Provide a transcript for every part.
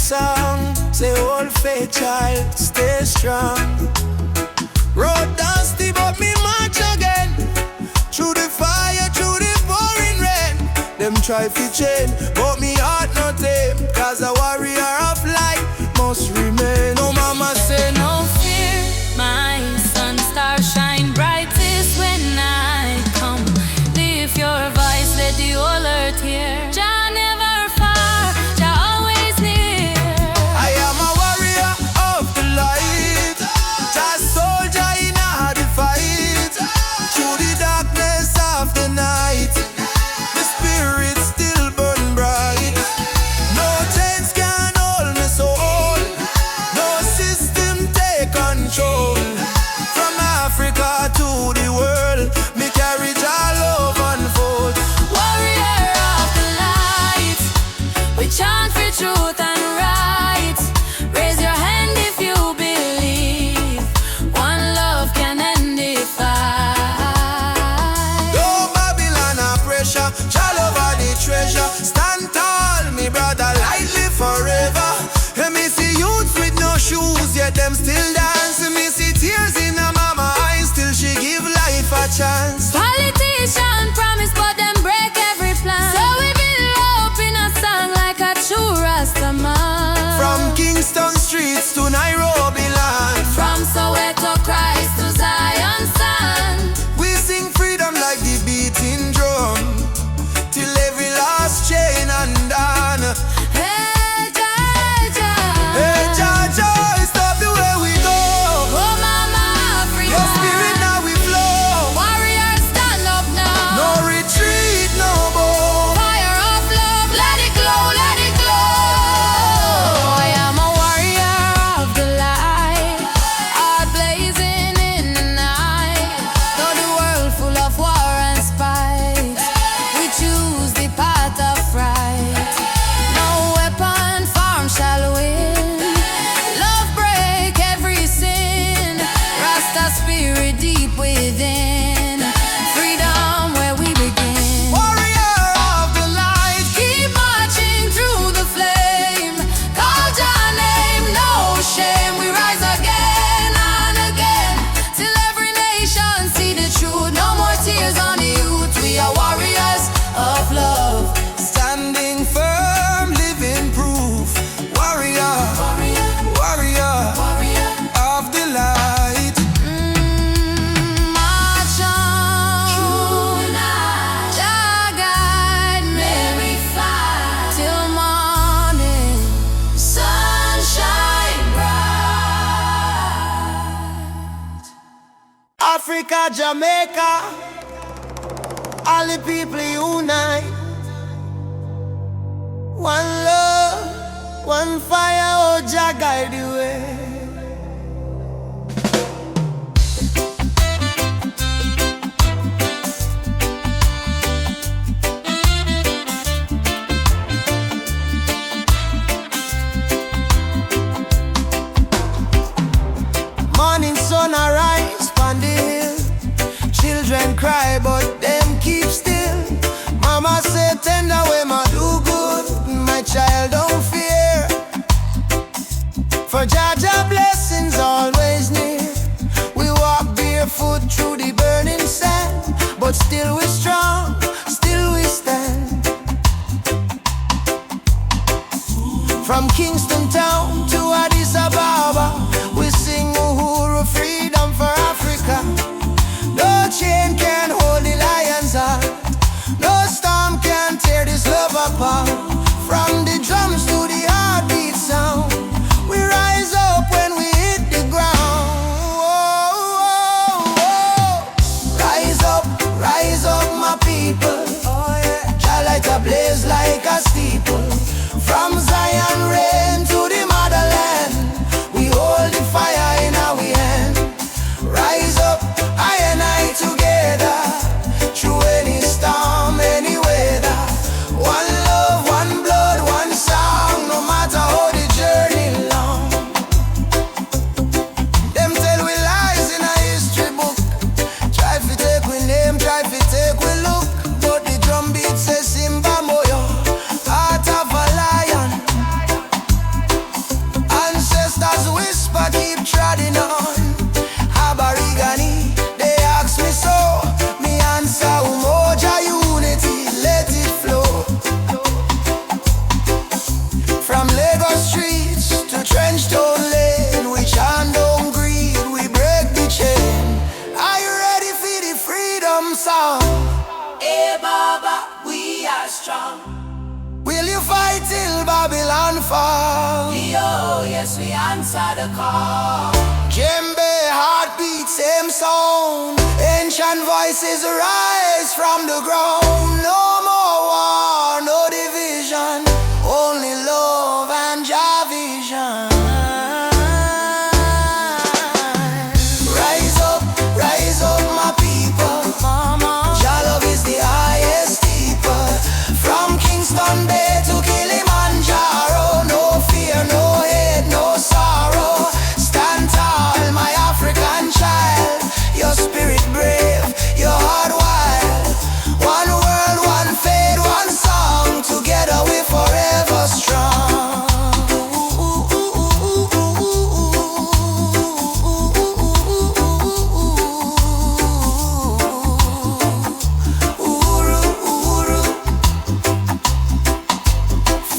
song. Say old faith child, stay strong. Road dusty but me march again. Through the fire, through the pouring rain. Them try to change, but me heart not tame. Cause a warrior of light must remain. No mama say no fear. My sun star shine brightest when I come. Lift your voice, let the whole earth hear. Jah never far, Jah always near. I am a warrior of the light. Jah soldier in the fight. Through the darkness of the night, the spirit still burn bright. No chains can hold me soul. No system take control. From Africa to the world, me carry Jah love unfold. Warrior of the light, we chant for truth and right. Raise your hand if you believe one love can end the fight. No Babylon a pressure, Jah love are the treasure. Stand tall, me brother, lightly forever. And me see youths with no shoes, yet them still dance. And me see tears in a mama eyes, still she give life a chance. Politician promise, but them break every plan. So we build hope in a song like a true Rastaman. From Kingston streets to Nairobi land, From Soweto Christ to Zion sand. we sing freedom like the beating drum, till every last chain undone. Hey, Jah, Jah. Hey Jah, Jah, stop the way we go. Oh, Mama Africa. Your spirit now we flow. Warriors stand up now. No retreat, no more. Fire of love, let it glow, let it glow. I am a warrior of the light, heart blazing in the night. Though the world full of war and spite, we choose the path of right. No weapon formed shall win. Love break every sin. Rasta spirit deep within. Freedom where we begin. Warrior of the light, Keep marching through the flame. Call Jah name, no shame. We rise again and again, till every nation see the truth. No more tears on the youth. We are warriors of love. standing firm, living proof. Warrior, warrior of the light. March on. Jah guide me till morning. Sunshine bright. Africa, Jamaica, all the people unite. One love, one fire, oh Jah guide the way. Morning sun arise on the hill. Children cry but them keep still. Mama say tender way ma do good. My child don't fear, for Jah Jah blessings always near. We walk barefoot through the burning sand, but still we strong, still we stand. From Kingston town to Addis Ababa, we sing Uhuru, freedom for Africa. No chain can hold the lion's heart. No storm can tear this love apart. From the drums to the heartbeat sound, we rise up when we hit the ground. Rise up, my people. Jah light a blaze like a steeple. From Zion rain to the motherland, we hold the fire in our hand. Rise up, I and I together, through any storm, any weather. One love, one blood, one song, no matter how the journey long. Them tell we lies in a history book. Try to take we name, try to take we look, but freedom song. Hey Baba, we are strong. Will you fight till Babylon fall? Yo, yes, we answer the call. Djembe, heartbeat, same sound. Ancient voices rise from the ground. No more war, no division, only love and Jah vision. Rise up, my people. Jah love is the highest steeple. From Kingston Bay to Kilimanjaro, no fear, no hate, no sorrow. Stand tall, my African child. Your spirit brave, your heart wild. One world, one faith, one song. Together we forever strong.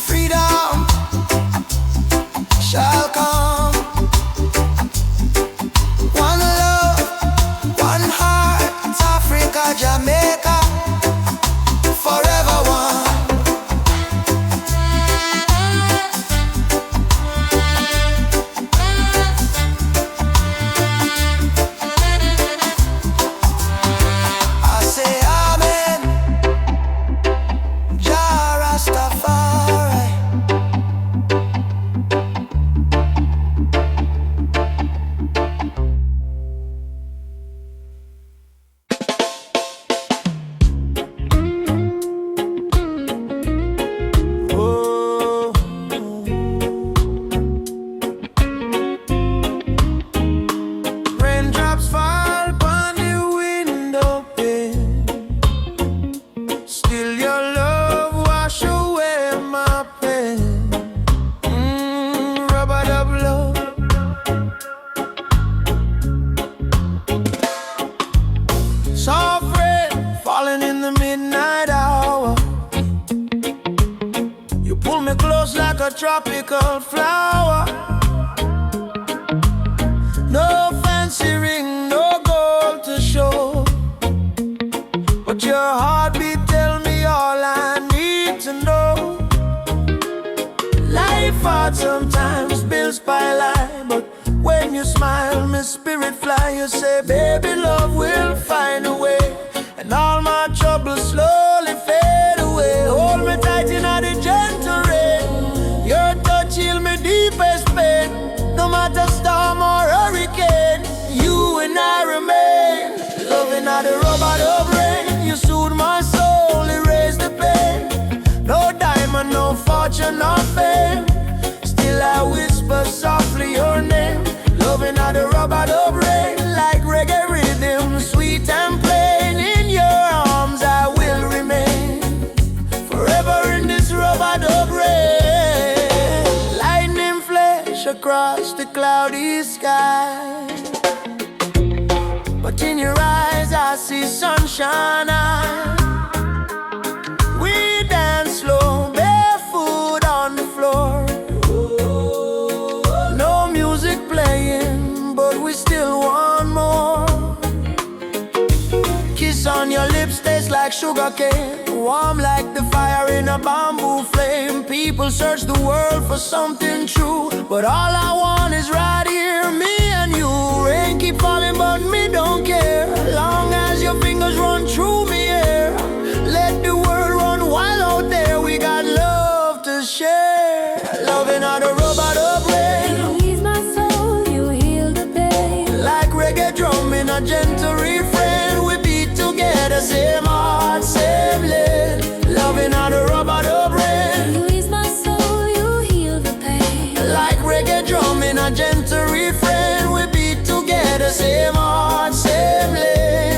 Freedom shall come. One love, one heart, Africa, Jamaica, forever one. I say amen, Jah Rastafari. Oh, raindrops fall upon the window pane. Still your love wash away my pain. Rub-a-dub love. Soft rain falling in the midnight hour. You pull me close like a tropical flower. No fancy ring, no gold to show, but your heartbeat tell me all I need to know. Life hard sometimes, bills pile high, but when you smile, my spirit fly. You say, baby, love will find a way, and all my troubles slowly fade away. Hold me tight in the gentle rain. Your touch heal me deepest pain. No matter storm or hurricane, you and I remain. Loving at the rubber of rain. You soothe my soul, erase the pain. No diamond, no fortune, no fame. Still I whisper softly your name. Loving at the rubber of rain. Like reggae rhythm, sweet and plain. In your arms I will remain, forever in this rubber of rain. Lightning flash across the cloudy sky, but in your eyes I see sunshine. We dance slow, barefoot on the floor. No music playing, but we still want more. Kiss on your lips tastes like sugar cane, warm like the fire in a bamboo flame. People search the world for something true, but all I want is right here, me and you. Rain keep falling, but me don't care, long as your fingers run through me here. Let the world run wild out there. We got love to share. Loving on the robot of rain. You ease my soul, you heal the pain. Like reggae drum in a gentle refrain. We beat together, same heart, same lane. Loving on the robot of rain. You ease my soul, you heal the pain. Like reggae drum in a gentle refrain. We beat together, same heart, same lane.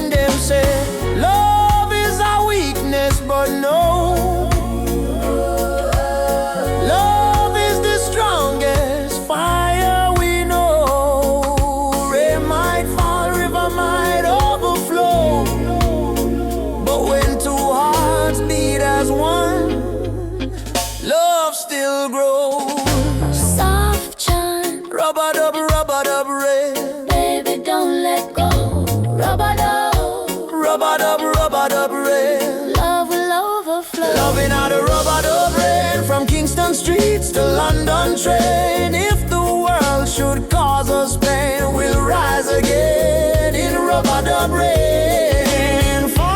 rubber-dub rain. Love will overflow. Loving how the rubber-dub rain from Kingston streets to London train. If the world should cause us pain, we'll rise again in rubber-dub rain. Fall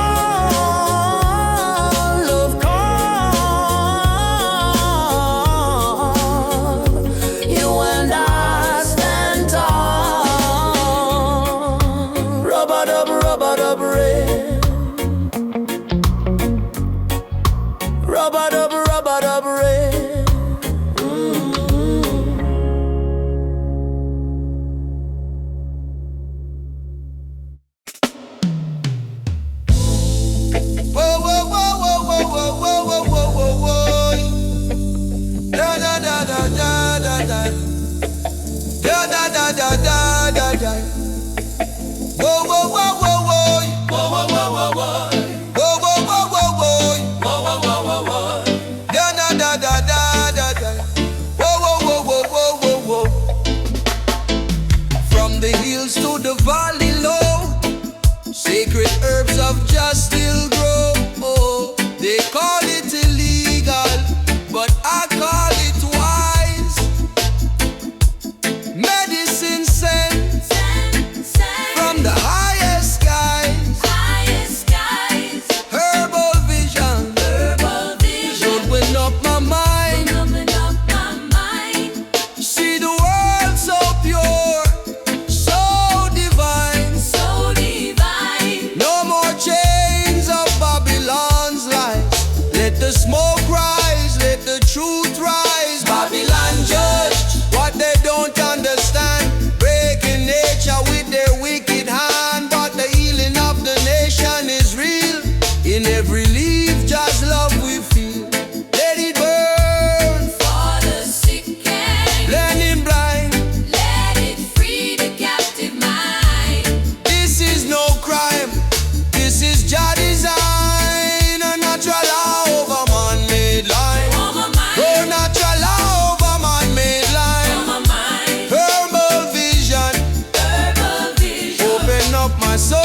of calm, you and I stand tall. Rubber-dub rain. Rubber-dub rain. Whoa, whoa, whoa, whoa, whoa, whoa, whoa, whoa, whoa, whoa. Da da da da da da da. Da da da da da da da. Whoa, whoa, whoa, whoa, whoa. Whoa, whoa, whoa, whoa, whoa. Whoa, whoa, whoa, whoa, whoa. Whoa, whoa, whoa, whoa, whoa. Da da da da da da da. Whoa, whoa, whoa, whoa, whoa, whoa, whoa. From the hills to the valley low, sacred herbs of just still grow. Oh, they call it illegal, but I call it wise. Medicine sent from the highest skies. Herbal vision open up my mind. See the world so pure, so divine. No more chains of Babylon's lies. Let the smoke rise, let the truth rise. Babylon judged what they don't understand, breaking nature with their wicked hand. But the healing of the nation is real. In every leaf, just love we feel. Let it burn, blending blind. This is no crime, this is Jah design. A natural law over man-made line. Oh, natural law over man-made line. Herbal vision, open up my soul.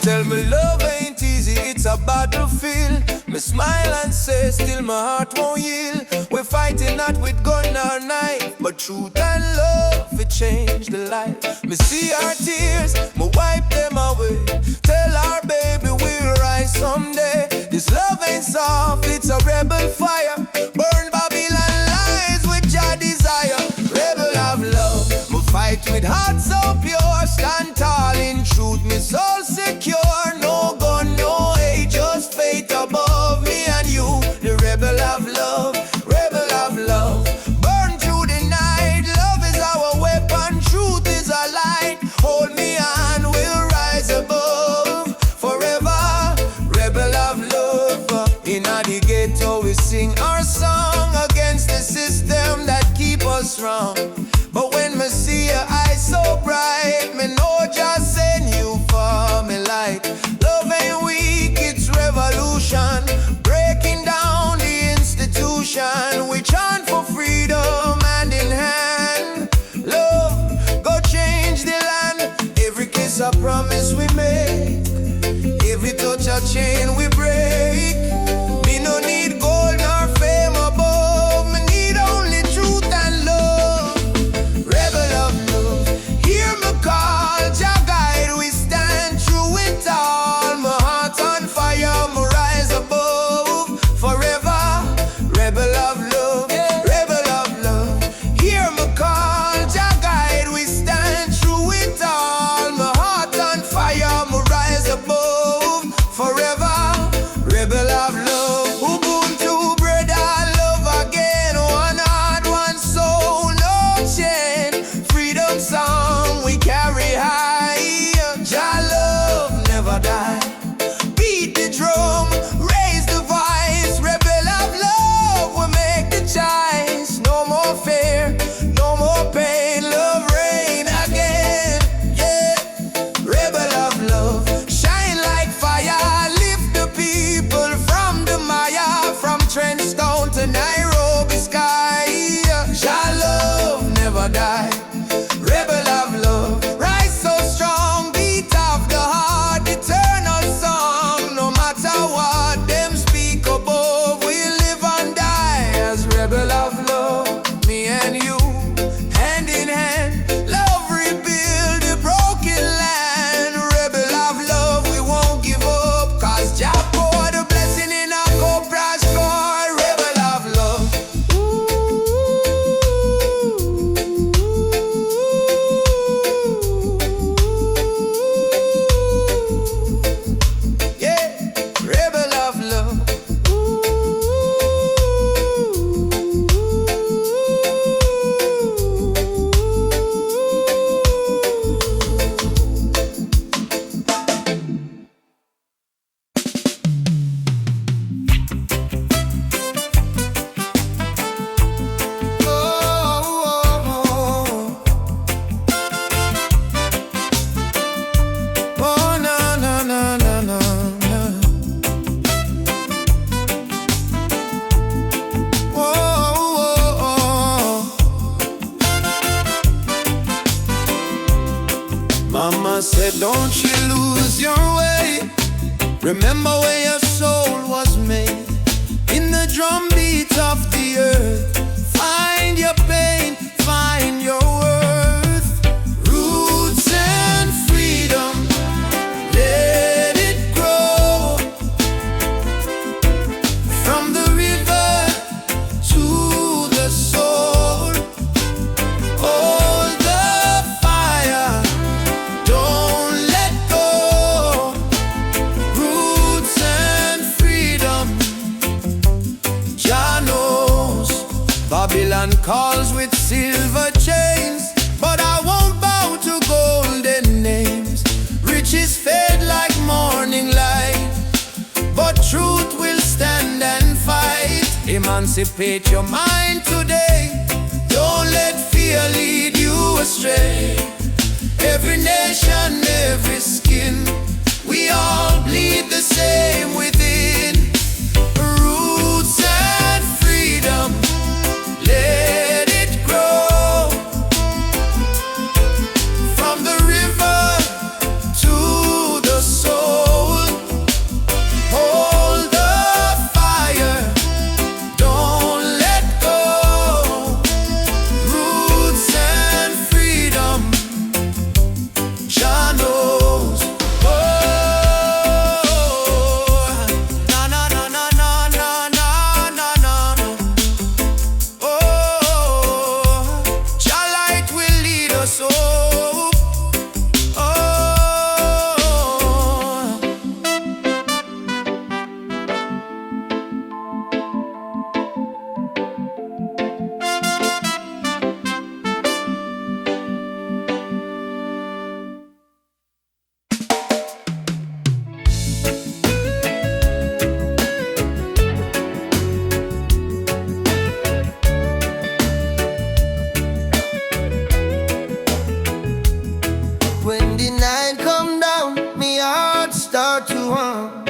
Tell me love ain't easy, it's a battlefield. Me smile and say still my heart won't yield. We're fighting not with gun or knife, but truth and love, it changed the life. Me see our tears, me wipe them away. Tell our baby we'll rise someday. This love ain't soft, it's a rebel fire. Burn Babylon lies with your desire. Rebel of love, me fight with heart so pure. Stand tall in truth, me soul secure. No gun, no hate, just faith above me and you. The rebel of love, rebel of love. Burn through the night, love is our weapon, truth is our light. Hold me and we'll rise above forever. Rebel of love, in the ghetto we sing our said, don't you lose your way. Remember where your soul was made. In the drum beat of the earth, find your pain, find your worth. Roots and freedom, let it grow. From the river to the soul, hold the fire, don't let go. Roots and freedom, Jah knows. Babylon calls with silver chains, but I won't bow to golden names. Riches fade like morning light, but truth will stand and fight. Emancipate your mind today, don't let fear lead you astray. Every nation, every skin, we all bleed the same within. Roots and freedom, let it grow. From the river to the soul, hold the fire, don't let go. Roots and freedom, Jah knows. Oh, na na na na na na na na na. Oh, Jah light will lead us home. Oh. When the night come down, me heart start to hum.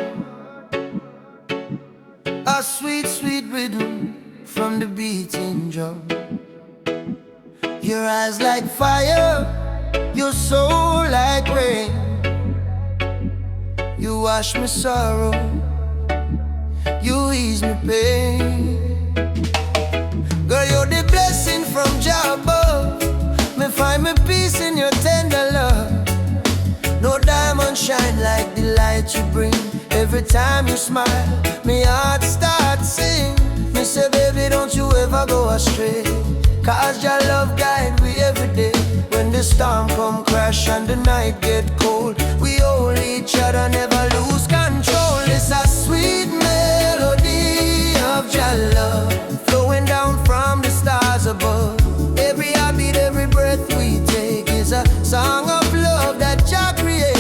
A sweet, sweet rhythm from the beating drum. Your eyes like fire, your soul like rain. You wash my sorrow, you ease my pain. Girl, you're the blessing from Jah above. Me find my peace in your tender love. No diamond shine like the light you bring. Every time you smile, me heart starts sing. Me say, baby, don't you ever go astray, 'cause your love guide we every day. When the storm come crash and the night get cold, we hold each other, never lose control. It's a sweet melody of your love, flowing down from the stars above. Every heartbeat, every breath we take is a song of love that Jah create.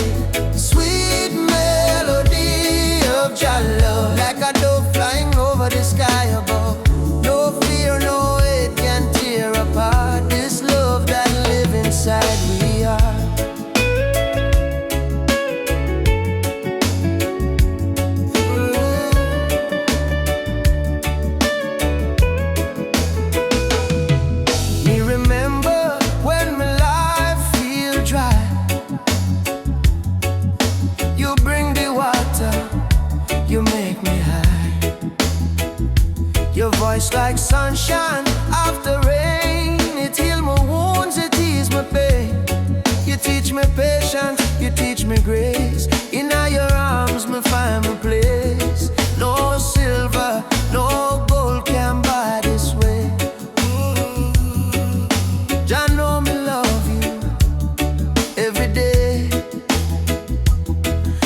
Sweet melody of your love, like a dove flying over the sky above. No fear, no hate can tear apart this love that live inside we are. Me remember when my life feel dry, you bring the water, you make me high. Your voice like sunshine after rain, it heal my wounds, it ease my pain. You teach me patience, you teach me grace. In your arms me find my place. No silver, no gold can buy this way. Jah know me love you every day.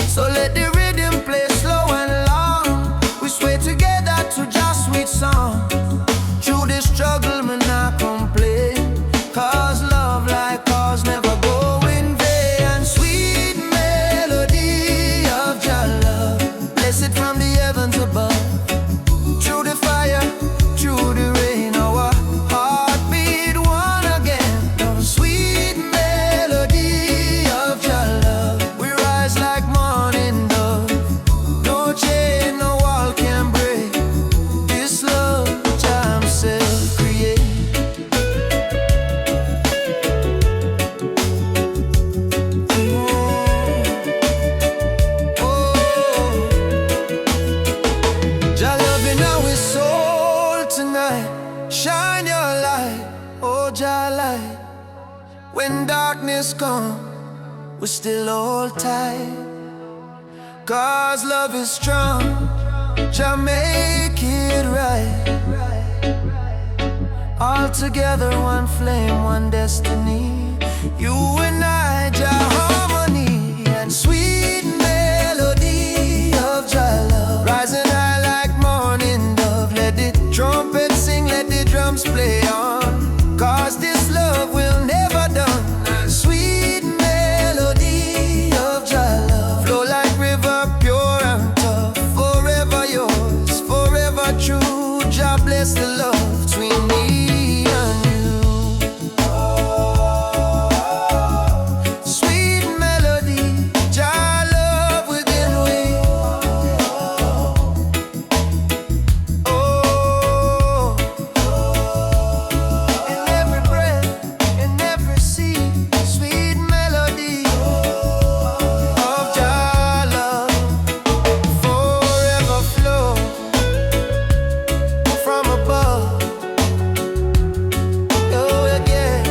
So let the rhythm play slow and long. We sway together to just sweet song. Through the struggle, me not complain, 'cause love like ours never go in vain. Sweet melody When darkness comes, we still hold tight, 'cause love is strong, Jah make it right. All together, one flame, one destiny. You and I, Jah harmony and sweet melody of Jah love. Rising high like morning dove. Let the trumpet sing, let the drums play on, 'cause this love will never done. Sweet melody of Jah love. Flow like river, pure and tough. Forever yours, forever true. Jah bless the love between me and you. Sweet melody, Jah love within we. Oh, in every breath, in every seed, sweet melody of Jah love forever flow from above. Oh, yeah.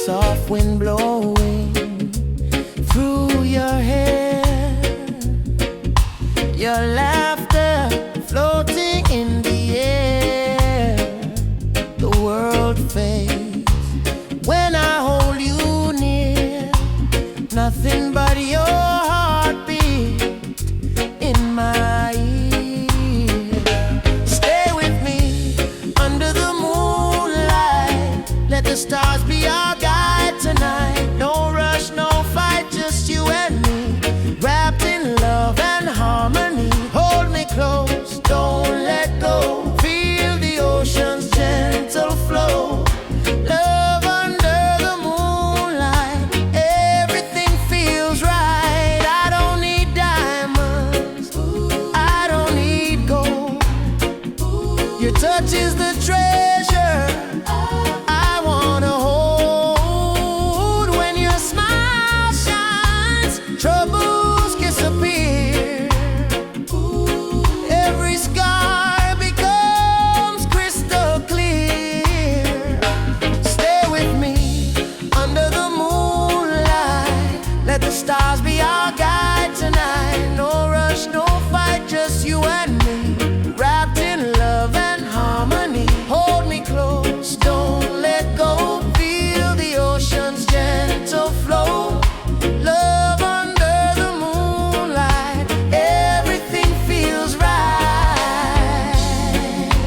Soft wind blowing through your hair, your laughter floating in the air. The world fades when I hold you near. Nothing but your heartbeat in my ear. Stay with me under the moonlight. Let the stars be our guide tonight. No rush, no fight, just you and me, wrapped in love and harmony. Hold me close, don't let go. Feel the ocean's gentle flow. Love under the moonlight, everything feels right. I don't need diamonds, I don't need gold. Your touch is the treasure I wanna hold. When your smile shines, troubles disappear. Every scar becomes crystal clear. Stay with me under the moonlight. Let the stars be our guide tonight. No rush, no fight, just you and me, wrapped in love and harmony. Hold me close, don't let go. Feel the ocean's gentle flow. Love under the moonlight, everything feels right.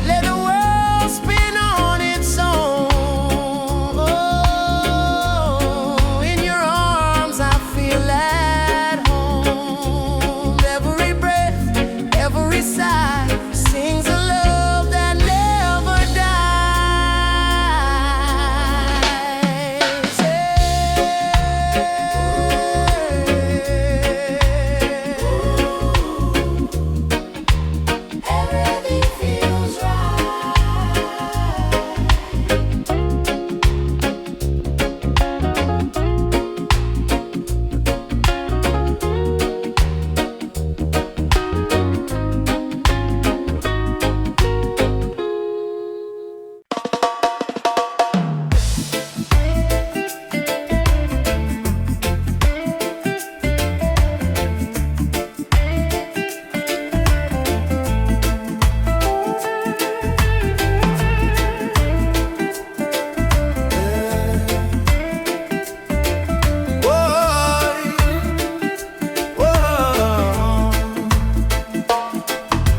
Let the world spin on its own. Oh, in your arms I feel at home. Every breath, every sigh sings a love that never dies. Everything feels right.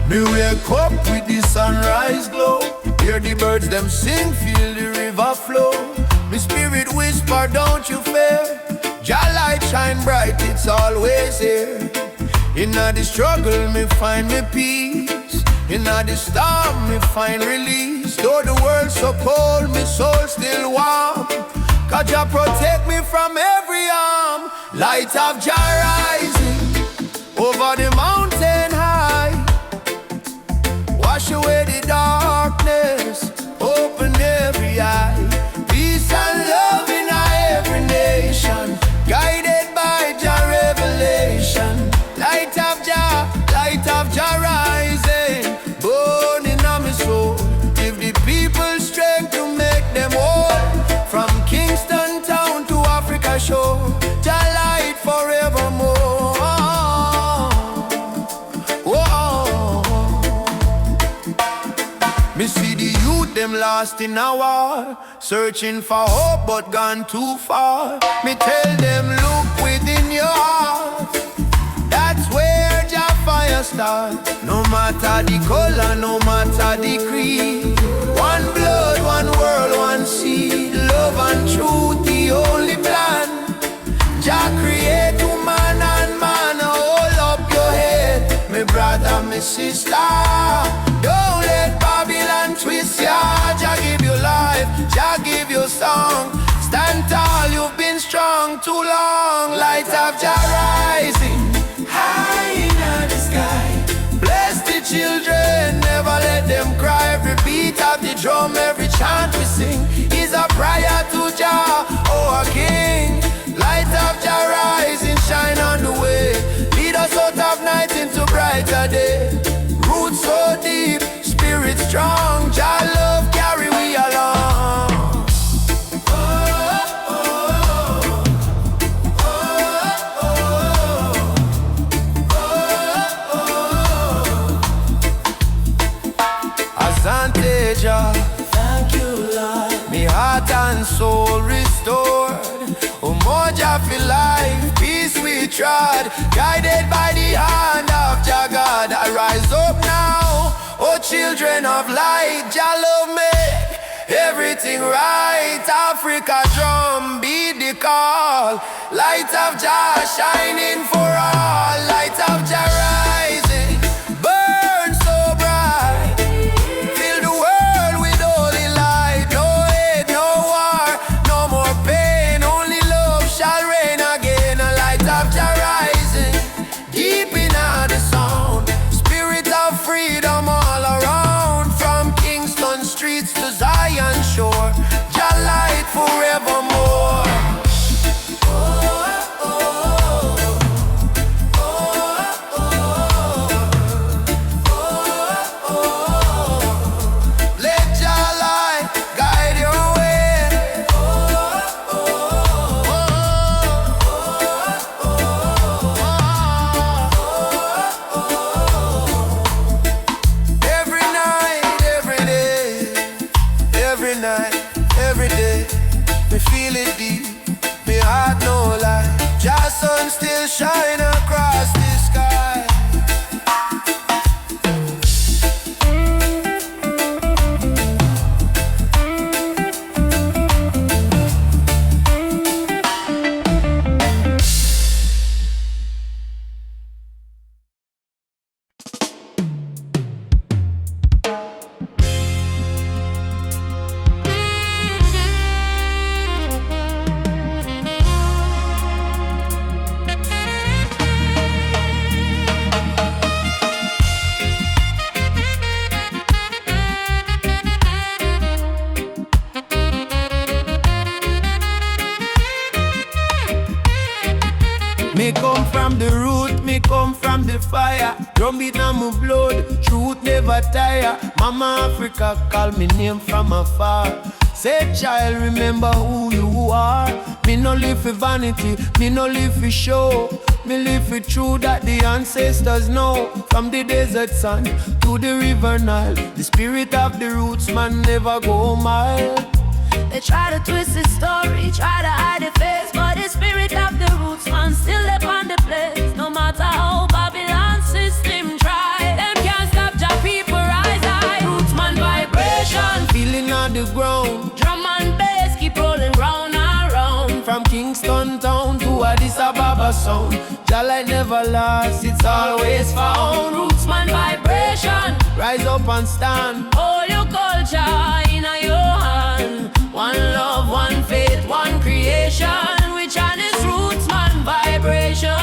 Me wake up with the sunrise glow. Hear the birds them sing, feel the river flow. Me spirit whisper, don't you fear. Jah light shine bright, it's always here. Inna the struggle, me find me peace. Inna the storm, me find release. Though the world so cold, me soul still warm. 'Cause Jah protect me from every harm. Light of Jah rising over the mountain high. wash away the darkness, open every eye. Peace and love in every nation, guided by Jah revelation. Light of Jah rising, burning on my soul. Give the people strength to make them whole. From Kingston town to Africa shore, Jah light forevermore. Me see the youth them lost in a war, searching for hope but gone too far. Me tell them look within your heart, that's where Jah fire starts. No matter the color, no matter the creed, one blood, one world, one seed. Love and truth, the only plan. Jah create woman and man. Hold up your head, my brother, my sister. Don't let Babylon twist ya. Jah give you life, Jah give you song. Stand tall, you've been strong too long. Light of Jah rising high in the sky. Bless the children, never let them cry. Every beat of the drum, every chant we sing is a prayer to Jah, oh our King. Light of Jah rising, shine on the way. Lead us out of night into brighter day. Roots so deep, spirit strong. Jah love carry we along. Thank you, Lord. Me heart and soul restored. Umoja for life, peace we trod. Guided by the hand of Jah God. I rise up now, oh children of light. Jah love make everything right. Africa drum beat the call. Light of Jah shining for all. Light of Jah rising, burn so bright. Shore, Jah light forevermore. Let Jah light guide your way. Every night, every day, every night, every day, me feel it deep, me heart no lie. Jah sun still shine across the sky. Me come from the root, me come from the fire. Drum beat on my blood, truth never tire. Mama Africa call me name from afar. Say child, remember who you are. Me no live for vanity, me no live for show. Me live for truth that the ancestors know. From the desert sun to the river Nile, the spirit of the roots man never go mild. They try to twist the story, try to hide the face, but the spirit of the roots man still live on the place. No matter how Babylon system try, them can't stop Jah people rise high. Roots man vibration, feeling on the ground. drum and bass keep rolling round and round. From Kingston town to Addis Ababa sound, Jah light never lost, it's always found. Roots man vibration, Rise up and stand. all your culture in your hand. One love, one faith, one creation. Which one is roots man vibration?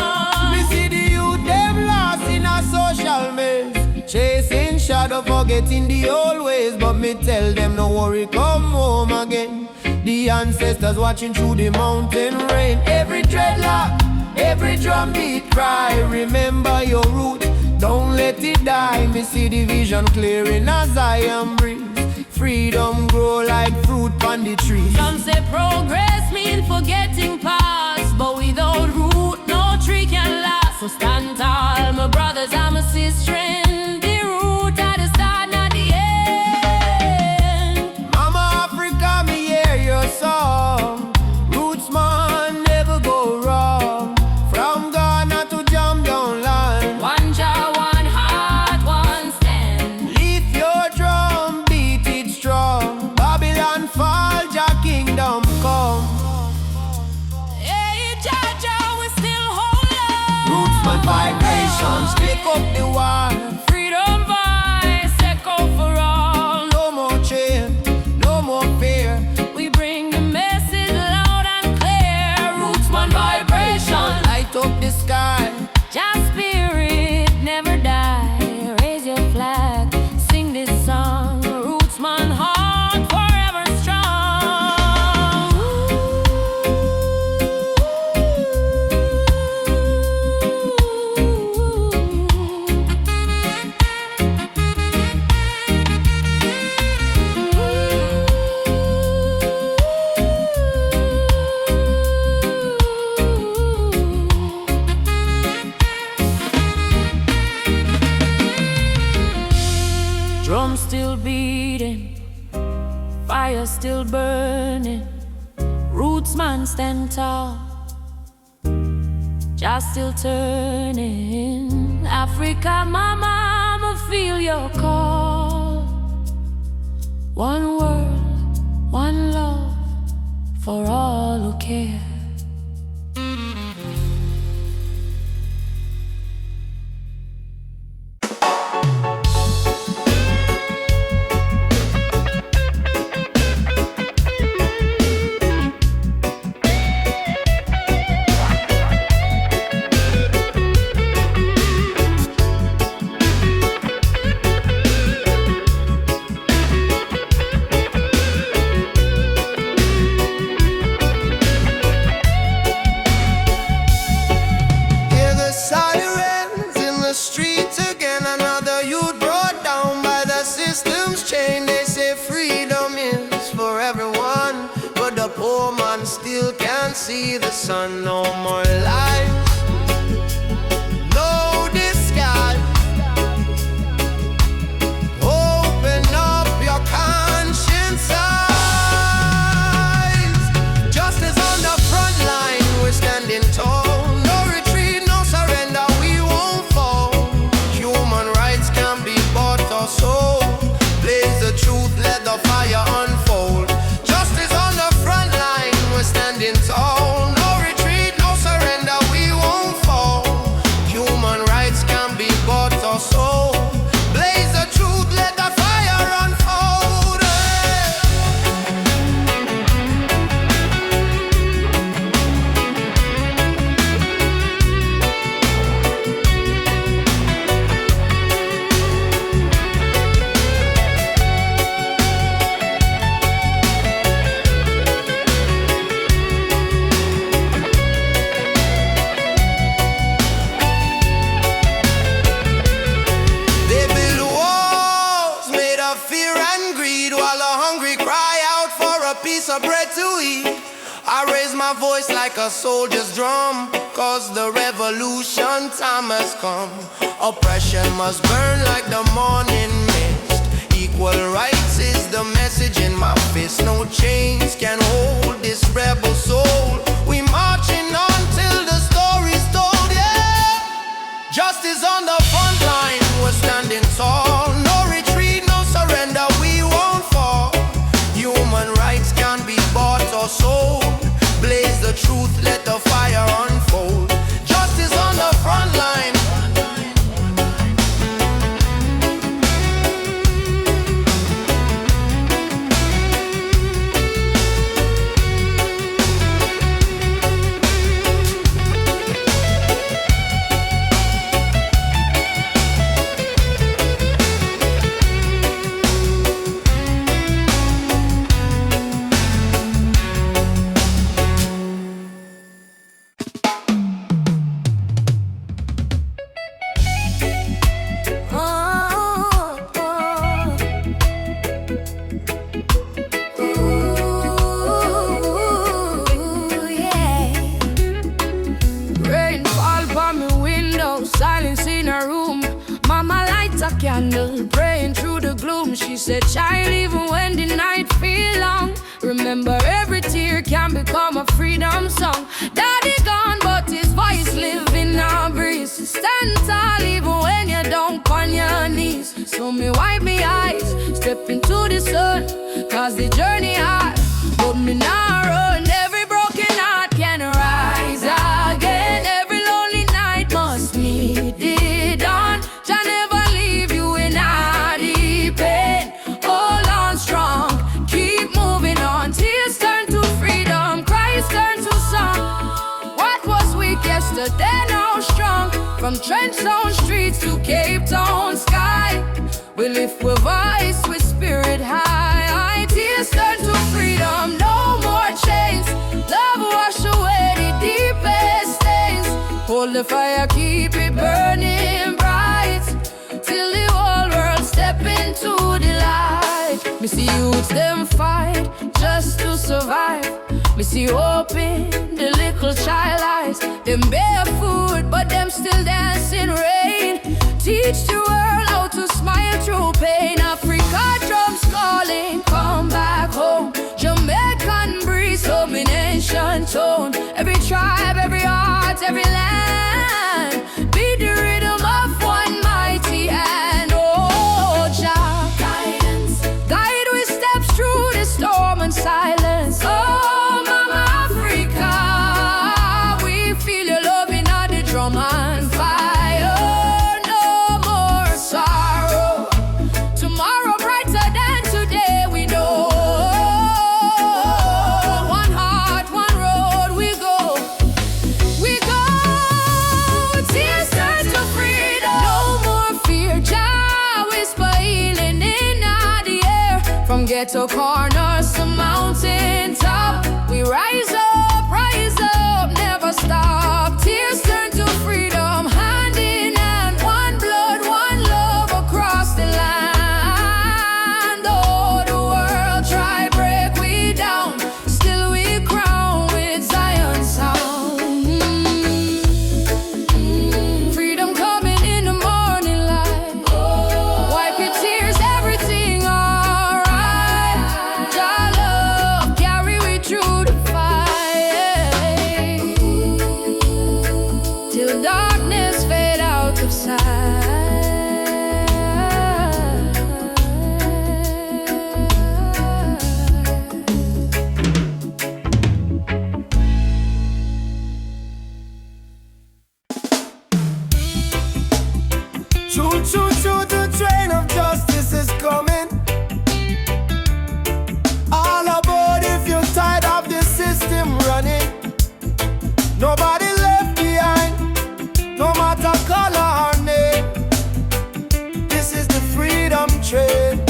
Me see the youth them lost in a social maze, chasing shadow, forget forgetting the old ways, but me tell them no worry, come home again. The ancestors watching through the mountain rain. Every dreadlock, every drum beat cry, remember your root, don't let it die. Me see the vision clearing as I am breathe. Freedom grow like fruit on the tree. Some say progress mean forgetting past, but without root, no tree can last. So stand tall, my brothers and my sisters. The root at the start, not the end. Mama Africa, me hear your song. Roots man never go wrong. From Ghana to Jam down land. One jaw, one heart, one stand. Leave your drum, beat it strong. Babylon fall, Jah kingdom come. Hey, Jah, we still hold on. Rootsman vibrations, pick up the war. Freedom voice, echo for all. No more chain, no more fear. We bring the message loud and clear. Rootsman vibration, Light up the sky. Jah spirit never die. Raise your flag, sing this song. Rootsman heart forever strong. Drum still beating, fire still burning. Rootsman stand tall, just still turning. Africa, my mama, feel your call. One world, one love, for all who care. Hear the sirens in the streets again. Another youth brought down by the system's chain. They say freedom is for everyone, but the poor man still can't see the sun. No more life, no disguise. Open up your conscience eyes. Justice on the front line, we're standing tall. No retreat, no surrender, we won't fall. Human rights can't be bought or sold. Blaze the truth, let the fire unfold. Justice on the front line, we're standing tall. No retreat, no surrender, we won't fall. Human rights can't be bought or sold. Blaze the truth, let the fire unfold. They build walls made of fear and greed, while the hungry cry out for a piece of bread to eat. I raise my voice like a soldier's drum, cause the revolution time has come. Oppression must burn like the morning mist. Equal rights is the message in my fist. No chains can hold this rebel soul. We marching on till the story's told, yeah. Justice on the front line, we're standing tall. No retreat, no surrender, we won't fall. Human rights can't be bought or sold. Blaze the truth, let the fire unfold. Justice on the front line. candle, praying through the gloom. She said, child, even when the night feel long, remember every tear can become a freedom song. Daddy gone, but his voice live in our breeze. Stand tall even when you don't on your knees. So me wipe me eyes, step into the sun, cause the journey hard, but me not run. Every broken heart can rise again. Every lonely night must meet the dawn. Jah never leave you in a deep pain. Hold on strong, keep moving on. Tears turn to freedom, cries turn to song. What was weak yesterday now strong. From Trenchtown streets to Cape Town sky, we lift with voice, with spirit high. Tears turn to freedom, no more chains. Love wash away the deepest stains. Hold the fire, keep it burning bright, till the whole world step into the light. Me see youths them fight just to survive. Me see hope in the little child eyes. Them barefoot, but them still dancing rain. Teach the world how to smile through pain. Africa drums calling, come back home. Jamaican breeze, domination tone. Every tribe, every heart, every land, be the rhythm of one mighty hand. Oh, Jah, guidance, guide we steps through the storm and silence. Oh, Mama Africa, we feel your love in all the drum and fire. No more sorrow, tomorrow brighter than today, we know. One heart, one road, we go. We go, tears turn to freedom. No more fear, Jah whisper healing in the air. From ghetto corners to mountain top, we rise up, never stop. Tears turn to freedom, hand in hand, one blood, one love across the land. Oh, the world try break we down, still we crown with Zion sound. Freedom coming in the morning light. Wipe your tears, everything alright. Jah love carry we through the fight, till darkness fade out of sight. Choo choo choo, the train of justice is coming. All aboard if you're tired of the system running. Nobody left behind, no matter color or name. This is the freedom train.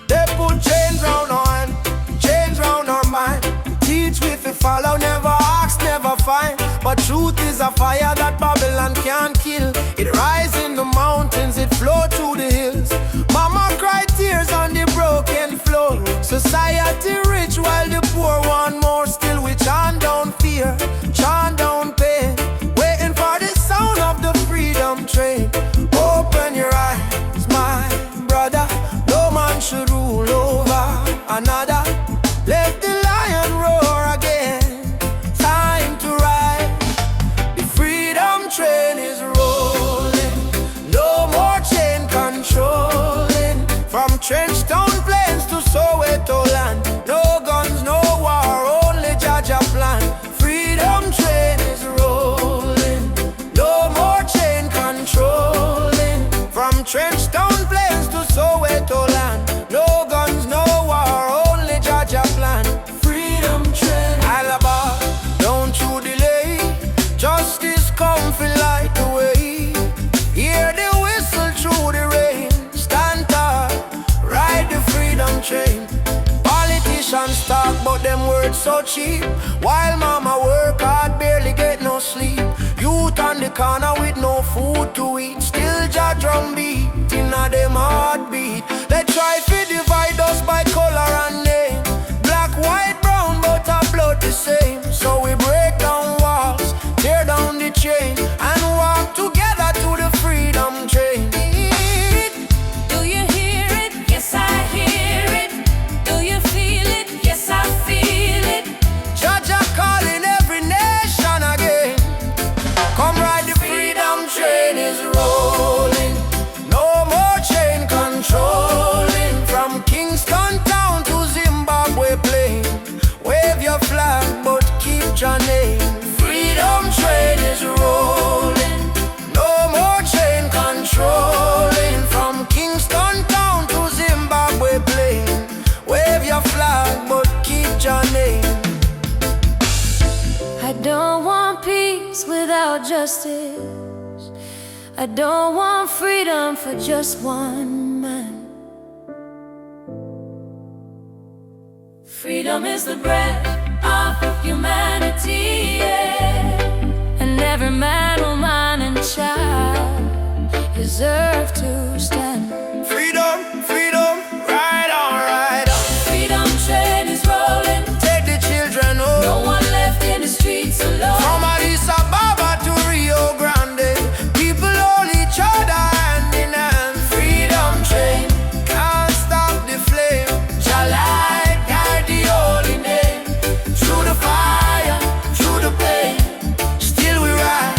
They put chains round our hand, chains round our mind. Teach we fi follow, never ask, never find. But truth is a fire that Babylon can't kill. It rise in the mountains, it flow through the hills. Mama cry tears on the broken floor. Society rich while the poor want more. Still we chant down fear, chant down pain, waiting for the sound of the freedom train. Open your eyes, my brother. No man should rule over another. Let the lion roar again. Time to ride. The freedom train is rolling. No more chain controlling. From Trenchtown plains to Soweto land. No guns, no war, only Jaja plan. Freedom train is rolling. No more chain controlling. From Trenchtown plains to Soweto land. No guns, no war, only Jaja plan. Freedom train. Alaba, don't you delay. Justice come fi light the way. Hear the whistle through the rain. Stand tall, ride the freedom train. Politicians talk but them words so cheap. While mama work hard, barely get no sleep. Youth on the corner with no food to eat. Still Jah drum beat inna them heartbeat. They try to divide us by color and name. Black, white, brown, but our blood the same. So we break down walls, tear down the chain, and walk to your name. Freedom train is rolling, no more chain controlling. From Kingston town to Zimbabwe plain, wave your flag but keep your name. I don't want peace without justice. I don't want freedom for just one man. Freedom is the breath of humanity, yeah. And every man, woman, and child deserve to stand. Freedom, freedom, ride on, ride on. Freedom train is rolling, Take the children home. no one left in the streets alone. From Addis Ababa to Rio Grande, people hold each other hand in hand. Freedom train, can't stop the flame. Shall I guide the holy name? Through the fire, through the pain, still we ride.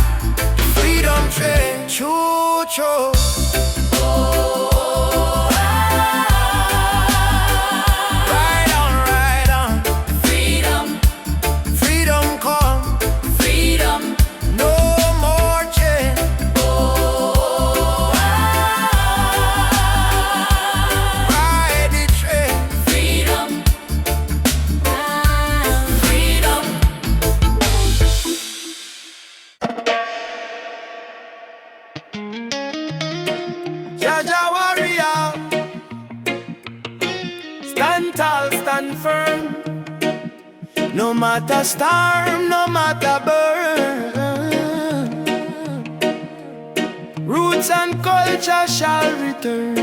Freedom train, choo choo. Ride on, ride on. Freedom, Freedom come, freedom, no more chain. Ride the train. freedom, freedom. Jaja warrior, stand tall, stand firm. No matter storm, no matter burn, roots and culture shall return.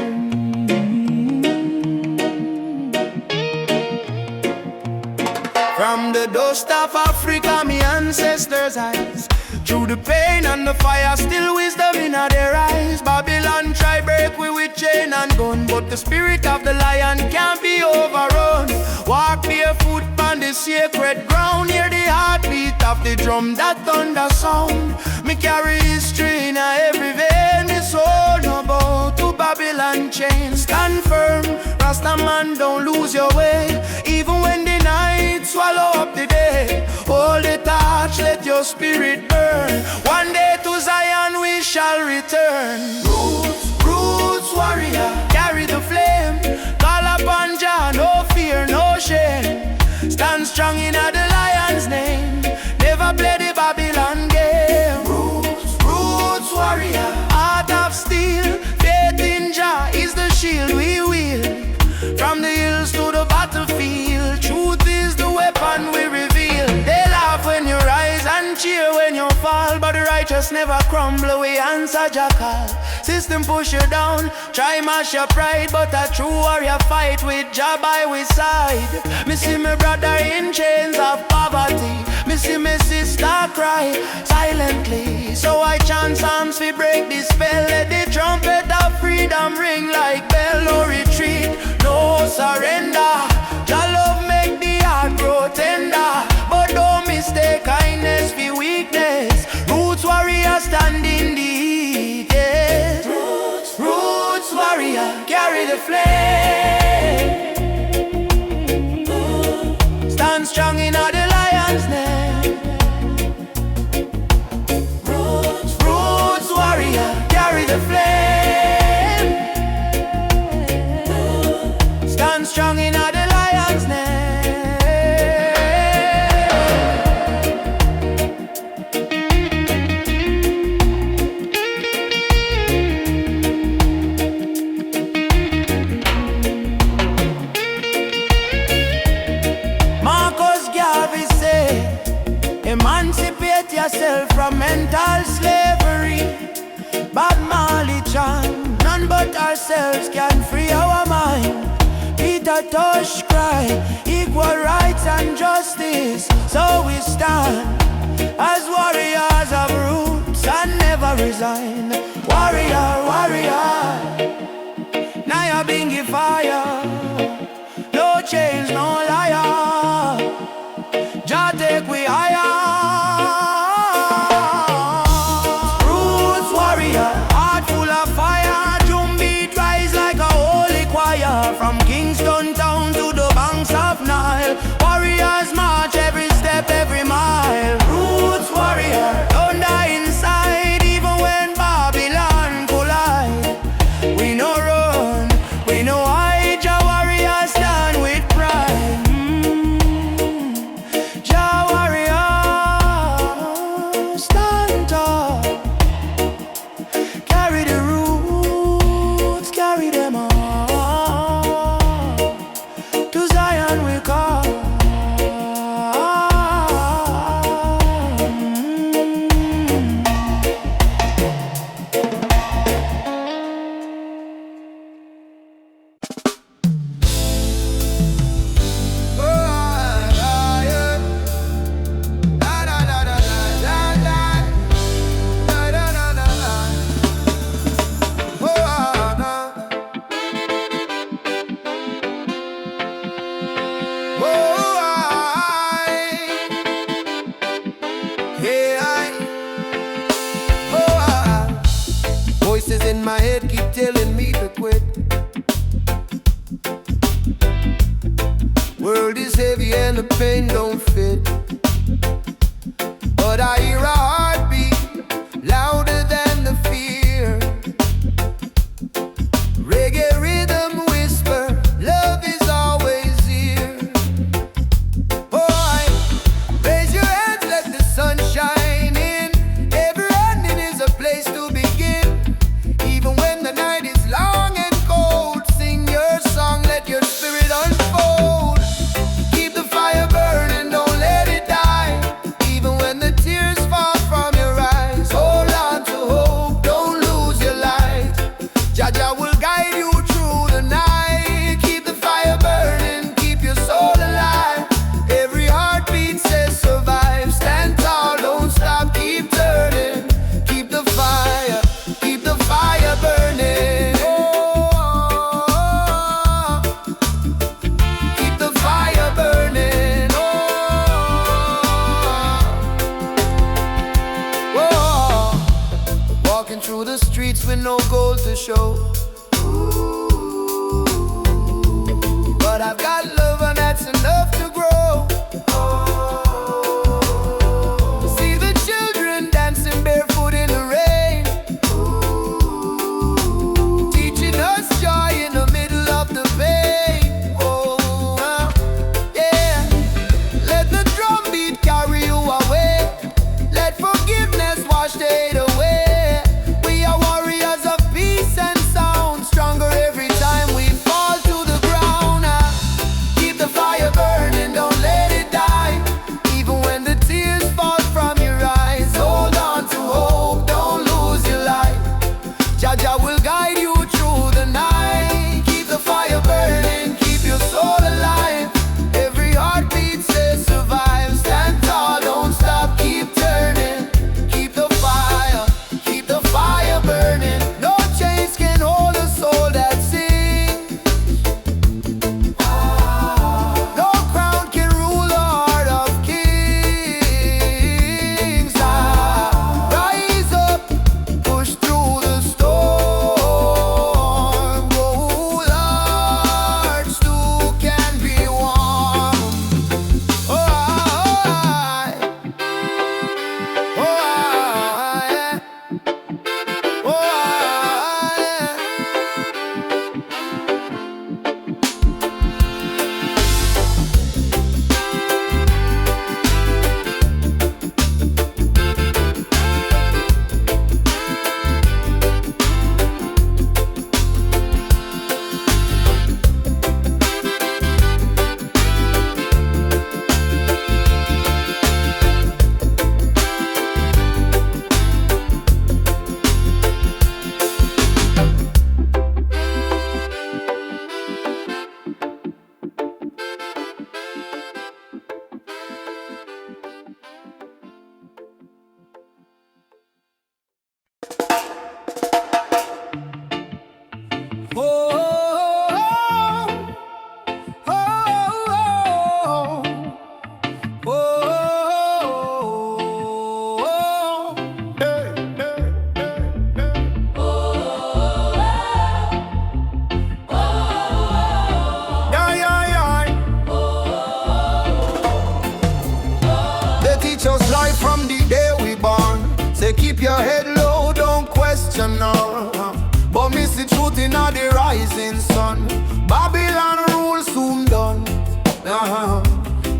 From the dust of Africa, me ancestors' eyes, through the pain and the fire, still wisdom in their eyes. Babylon try break we with chain and gun, but the spirit of the lion can't be overrun. Walk barefoot on the sacred ground, hear the heartbeat of the drum, that thunder sound. Me carry history in every vein, me soul no bow to Babylon chain. Stand firm, Rasta man, don't lose your way, even when the night swallow up the day. Hold the torch, let your spirit burn. One day to Zion we shall return. Roots, roots warrior, carry the flame. Call upon Jah, no fear, no shame. Stand strong in the lion's name, never play the Babylon game. Roots, roots warrior, heart of steel. Faith in Jah is the shield we wield. From the hills to the battlefield, truth is the weapon we reveal. They laugh when you rise and cheer when you fall, but the righteous never crumble, we answer jackal. System push you down, try mash your pride, but a true warrior fight with Jah by his side. Me see my brother in chains of poverty, me see my sister cry silently. So I chant psalms to break the spell, let the trumpet of freedom ring like bell. No retreat, no surrender. Jah love make the heart grow tender, but don't mistake kindness for weakness. Roots warrior stand in the heat, yes. Roots, roots warrior carry the flame. Stand strong in the lion's name. Roots, roots warrior carry the flame. Stand strong in the lion's name. Emancipate yourself from mental slavery. Bob Marley chant, none but ourselves can free our mind. Peter Tosh cry, equal rights and justice. So we stand as warriors of roots and never resign. Warrior, warrior, now you're being fire. No chains, no liar. Jah take we higher. Roots warrior, heart full of fire. Drum beat rise like a holy choir. From Kingston town to the banks of Nile, warriors march every step, every mile. my head keep telling me to quit. World is heavy and the pain don't fit, but I hear a heartbeat louder than the fear. Reggae rhythm whisper, love is always here. Boy, raise your hands, let the sun shine in. Every ending is a place to begin. Even when the night is long and cold, sing your song, let your spirit unfold. Keep the fire burning, don't let it die. Even when the tears fall from your eyes, hold on to hope, don't lose your light. Jaja will guide you through the night. Keep the fire burning, keep your soul alive. Every heartbeat says survive. Stand tall, don't stop, keep turning. Keep the fire burning. Oh, keep the fire burning. Oh, walking through the streets with no gold to show. But I've got love and that's enough to grow. See the children dancing barefoot in the rain, teaching us joy in the middle of the pain. Oh, yeah. Let the drum beat carry you away. Let forgiveness wash the hate away. We are warriors of peace and sound, stronger every time we fall to the ground. Keep the fire burning, don't let it die. Even when the tears fall from your eyes, hold on to hope, don't lose your light. Jaja will guide you through the night. Keep the fire burning, keep your soul alive. Every heartbeat says survive. Stand tall, don't stop, keep turning. Keep the fire burning. No chains can hold a soul that sings. No crown can rule the heart of kings. Rise up, push through the storm. Gold hearts too can be warm. Oh, yeah. Oh, oh, oh, oh, hey, hey, hey, hey. Yeah, yeah, yeah. They teach us life from the day we born. Say keep your head low, don't question no. But miss the truth in the rising sun. Babylon rule soon done.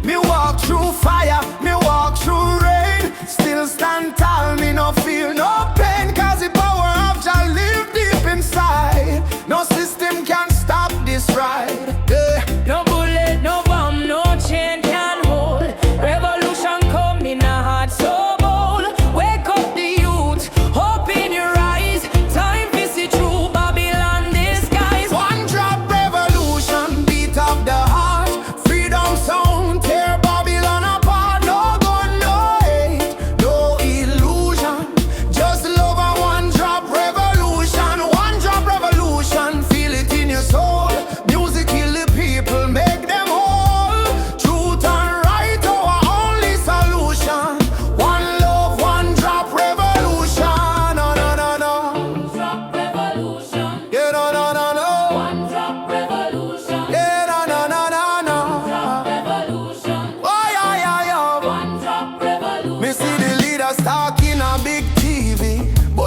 Me walk through fire, me walk through rain. Still stand tall, me no feel no pain. Cause the power of Jah live deep inside. No system can stop this ride. Yeah. No bullet, no bomb, no chain can hold. Revolution come in a heart so bold. Wake up the youth, hope in your eyes. Time to see through Babylon disguise. One drop revolution, beat of the heart. Freedom sound, tear Babylon apart. No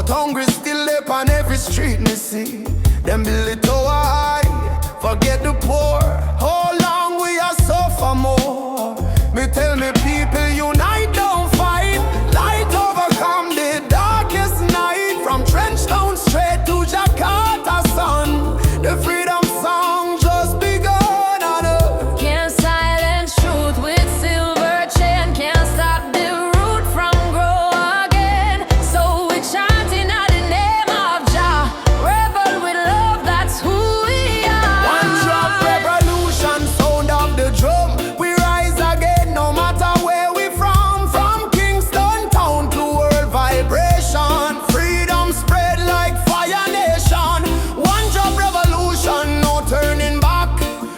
But hungry still live on every street me see. Them build it tower high, forget the poor. How long we are suffer more? Me tell me people unite, don't fight. Light overcome the darkest night. From Trenchtown straight to Jakarta sun. The freedom song just begun on earth. Can't silence truth with silver chain. Can't stop the root from grow again. So we chanting at the name of Jah. Rebel with love, that's who we are. One drop revolution, sound of the drum. We rise again no matter where we from. From Kingston town to world vibration. Freedom spread like fire nation. One drop revolution, no turning back.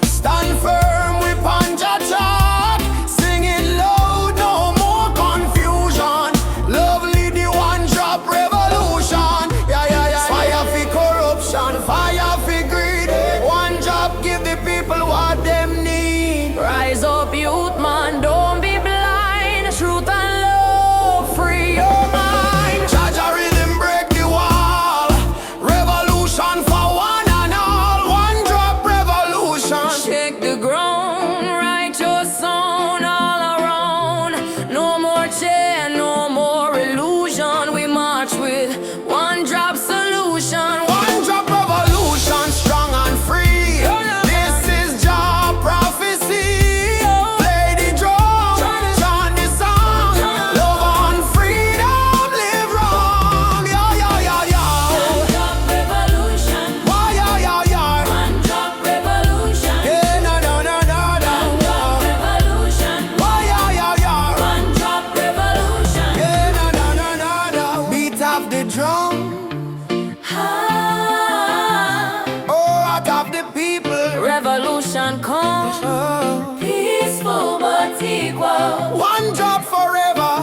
Stand firm, we punch a track. Sing it loud, no more confusion. Lovely the one drop revolution. Yeah, yeah, yeah. Fire for corruption, fire for greed. One drop give the people what them need. Rise up, youth man, don't be blind. Truth and love, free your mind. Jaja rhythm break the wall. Revolution for one and all. One drop revolution. Shake the ground, write your song all around. No more chain, no more illusion. We march with one drop solution. One drop revolution, strong and free. This is Jah prophecy. Play the drum, chant the song. Love and freedom, live wrong. Yeah, yeah, yeah, yeah. One drop revolution. Why, yeah, yeah, yeah. One drop revolution. Yeah, no, no, no, no, One drop no. revolution. Why, yeah, yeah, yeah. One drop revolution. Yeah, no, no, no, no, no. Beat of the drum. Ah, Oh, out of the people. Revolution come. Oh. peaceful but equal. One drop forever.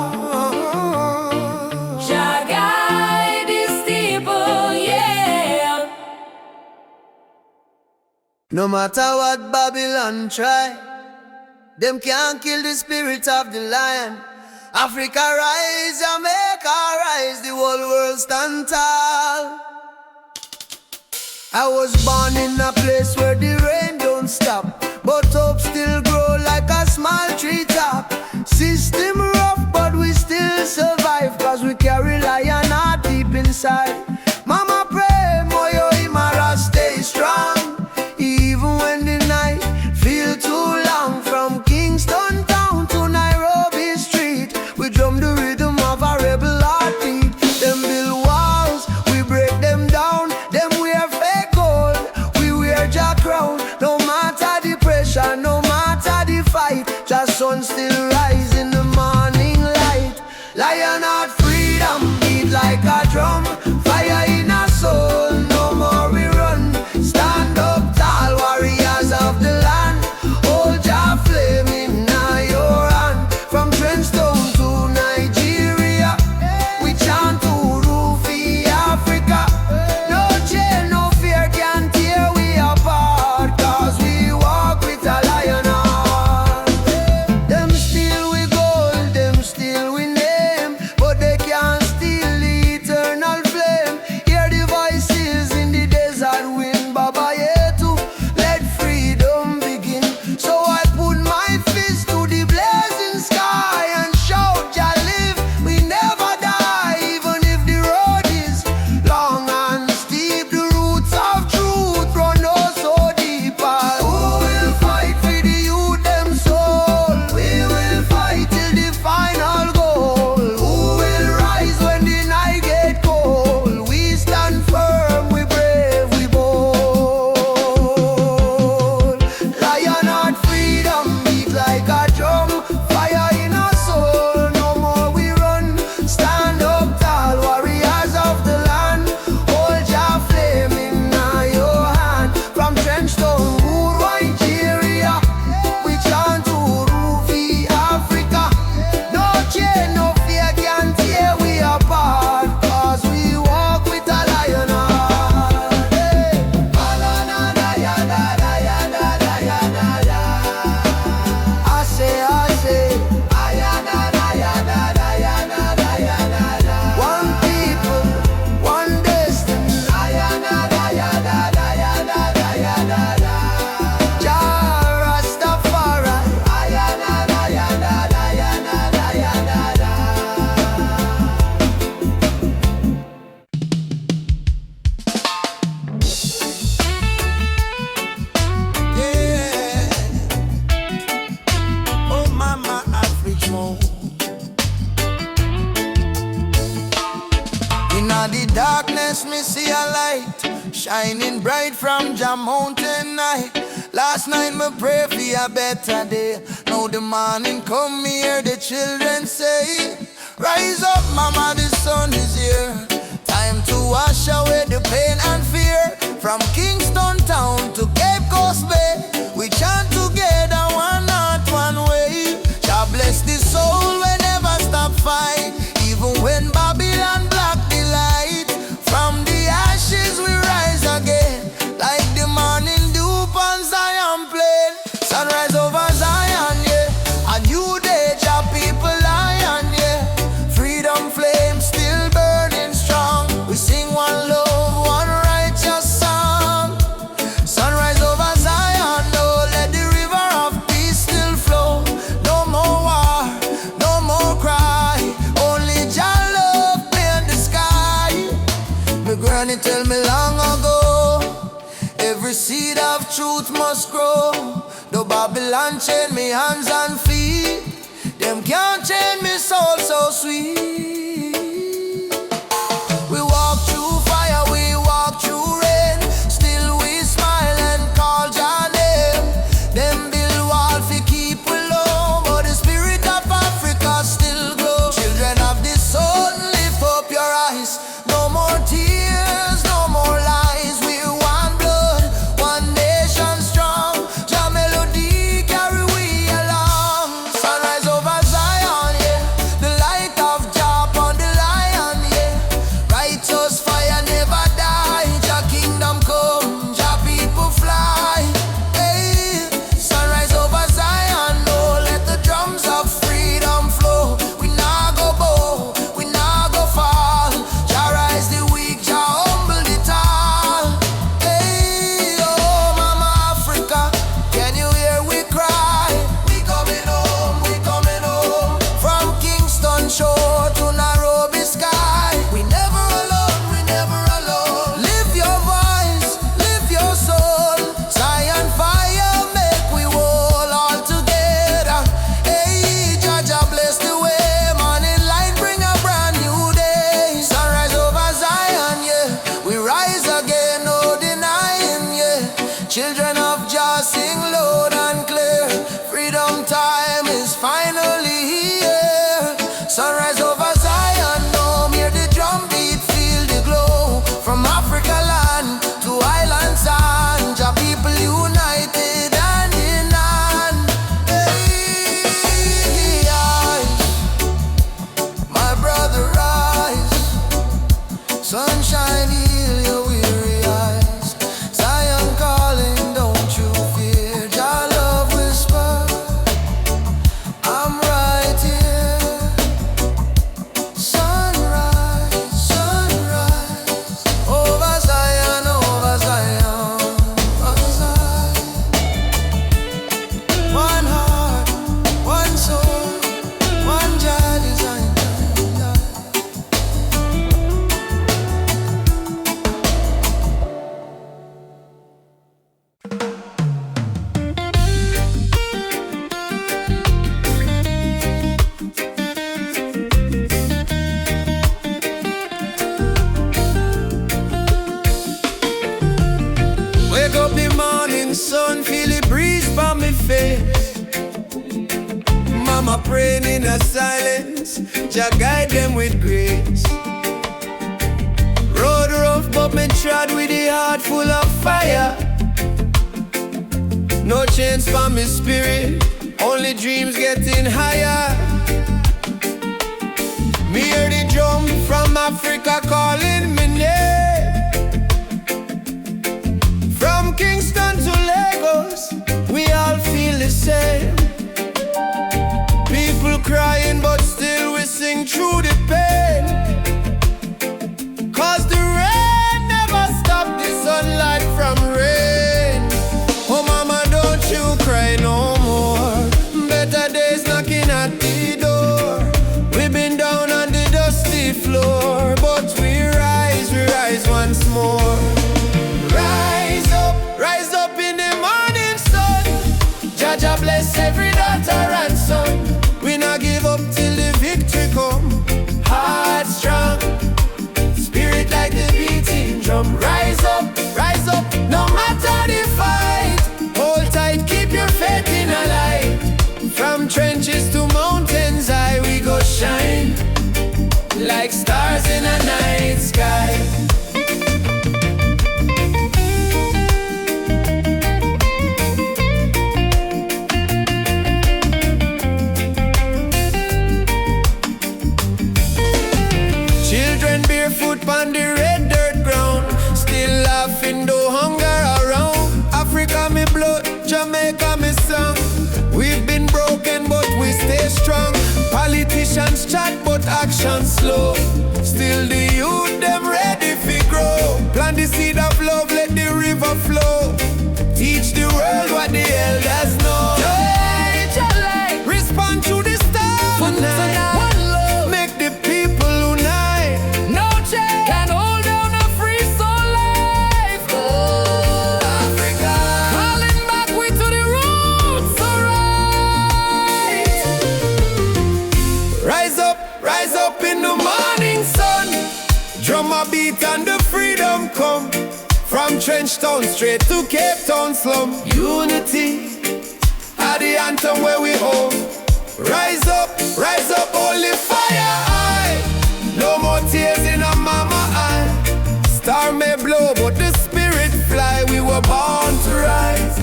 Jah guide the steeple, yeah. No matter what Babylon try, them can't kill the spirit of the lion. Africa rise, Jamaica rise, the whole world stand tall. I was born in a place where the rain don't stop, but hope still grow like a small tree top. System rough, but we still survive, cause we carry lion heart deep inside. Mama pray, moyo imara stay strong, even when the night feel too long. From Kingston town to Nairobi street, we drum the rhythm of a rebel heartbeat. Them build walls, we break them down. Them wear fake gold, we wear Jah crown. No matter the pressure, no matter the fight, Jah sun still rise in the morning light. Lion heart freedom beat like a drum. Fire darkness, me see a light shining bright from Jah mountain night. Last night me pray for a better day. Now the morning come, me hear the children say, rise up mama, the sun is here. Time to wash away the pain and fear. From Kingston town to Cape Coast Bay, we chant together, one heart, one way. Jah bless the soul, we never stop fight. Even when Babylon block the light, from the ashes we rise again, like the morning dew on Zion plain. Sunrise over Zion, yeah. A new day, Jah people lion, yeah. Freedom flame still burning strong. We sing one love, one righteous song. Sunrise over Zion, oh, let the river of peace still flow. No more war, no more cry. Only Jah love paint the sky. My granny tell me long ago, every seed of truth must grow. Though Babylon chain me hands and feet, them can't chain me soul so sweet. We walk through fire, we walk through rain, still we smile and call Jah name. Them build wall fi keep we low, but the spirit of Africa still glow. Children of the sun, lift up your eyes. No more tears, no more lies. We're one blood, one nation strong. Jah melody carry we along. Sunrise over Zion, yeah. The light of Jah upon the lion, yeah. Righteous fire never die. Jah kingdom come, Jah people fly. Hey, sunrise over Zion, oh, let the drums of freedom flow. We nah go bow, we nah go fall. Jah rise the weak, Jah humble the tall. Hey, oh, Mama Africa, can you hear we cry? We coming home, we coming home. From Kingston shore to Nairobi sky. We never alone, we never alone. Lift your voice, lift your soul. Zion fire make we whole all together. Hey, Jah Jah bless the way. Morning light bring a brand new day. Sunrise over Zion, yeah. We rise again, no denying, yeah. Children of Jah sing loud and clear. Freedom time is finally here. Sunrise over Zion, no, hear the drum beat, feel the glow. From Africa land to island sand, Jah people united hand in hand. Hey, rise, my brother rise. Sunshine heal your weary eyes. Zion calling, don't you fear. Jah love whisper, I'm right here. Sunrise, sunrise, over Zion, over Zion, over Zion. One heart, one soul, one Jah design. Wake up the morning sun, feel the breeze from me face. Mama praying in a silence, Jah guide them with grace. Road rough but me trod with a heart full of fire. No chains for me spirit, only dreams getting higher. Me hear the drum from Africa calling me name. From Kingston to Lagos, we all feel the same. People crying, but still we sing through the pain. Cause the rain never stopped the sunlight from rain. Oh mama, don't you cry no more. Better days knocking at the door. We've been down on the dusty floor, but we rise once more. Rise up in the morning sun. Jah Jah bless every stars in a night sky. Children barefoot on the red dirt ground, still laughing though hunger around. Africa me blood, Jamaica me song. We've been broken but we stay strong. Politicians chat but action slow. Still the youth them ready fi grow. Plant the seed of love, let the river flow. Teach the world what the elders know. Respond to the stars tonight. One love, make the people unite. No change can hold down a free soul life. Oh, Africa, Calling back we to the roots, alright. rise up in the morning sun. Drum a beat and the freedom come. From Trench Town straight to Cape Town slum. Unity are the anthem where we home. Rise up, holy fire high. No more tears in a mama eye. Star may blow but the spirit fly. We were born to rise,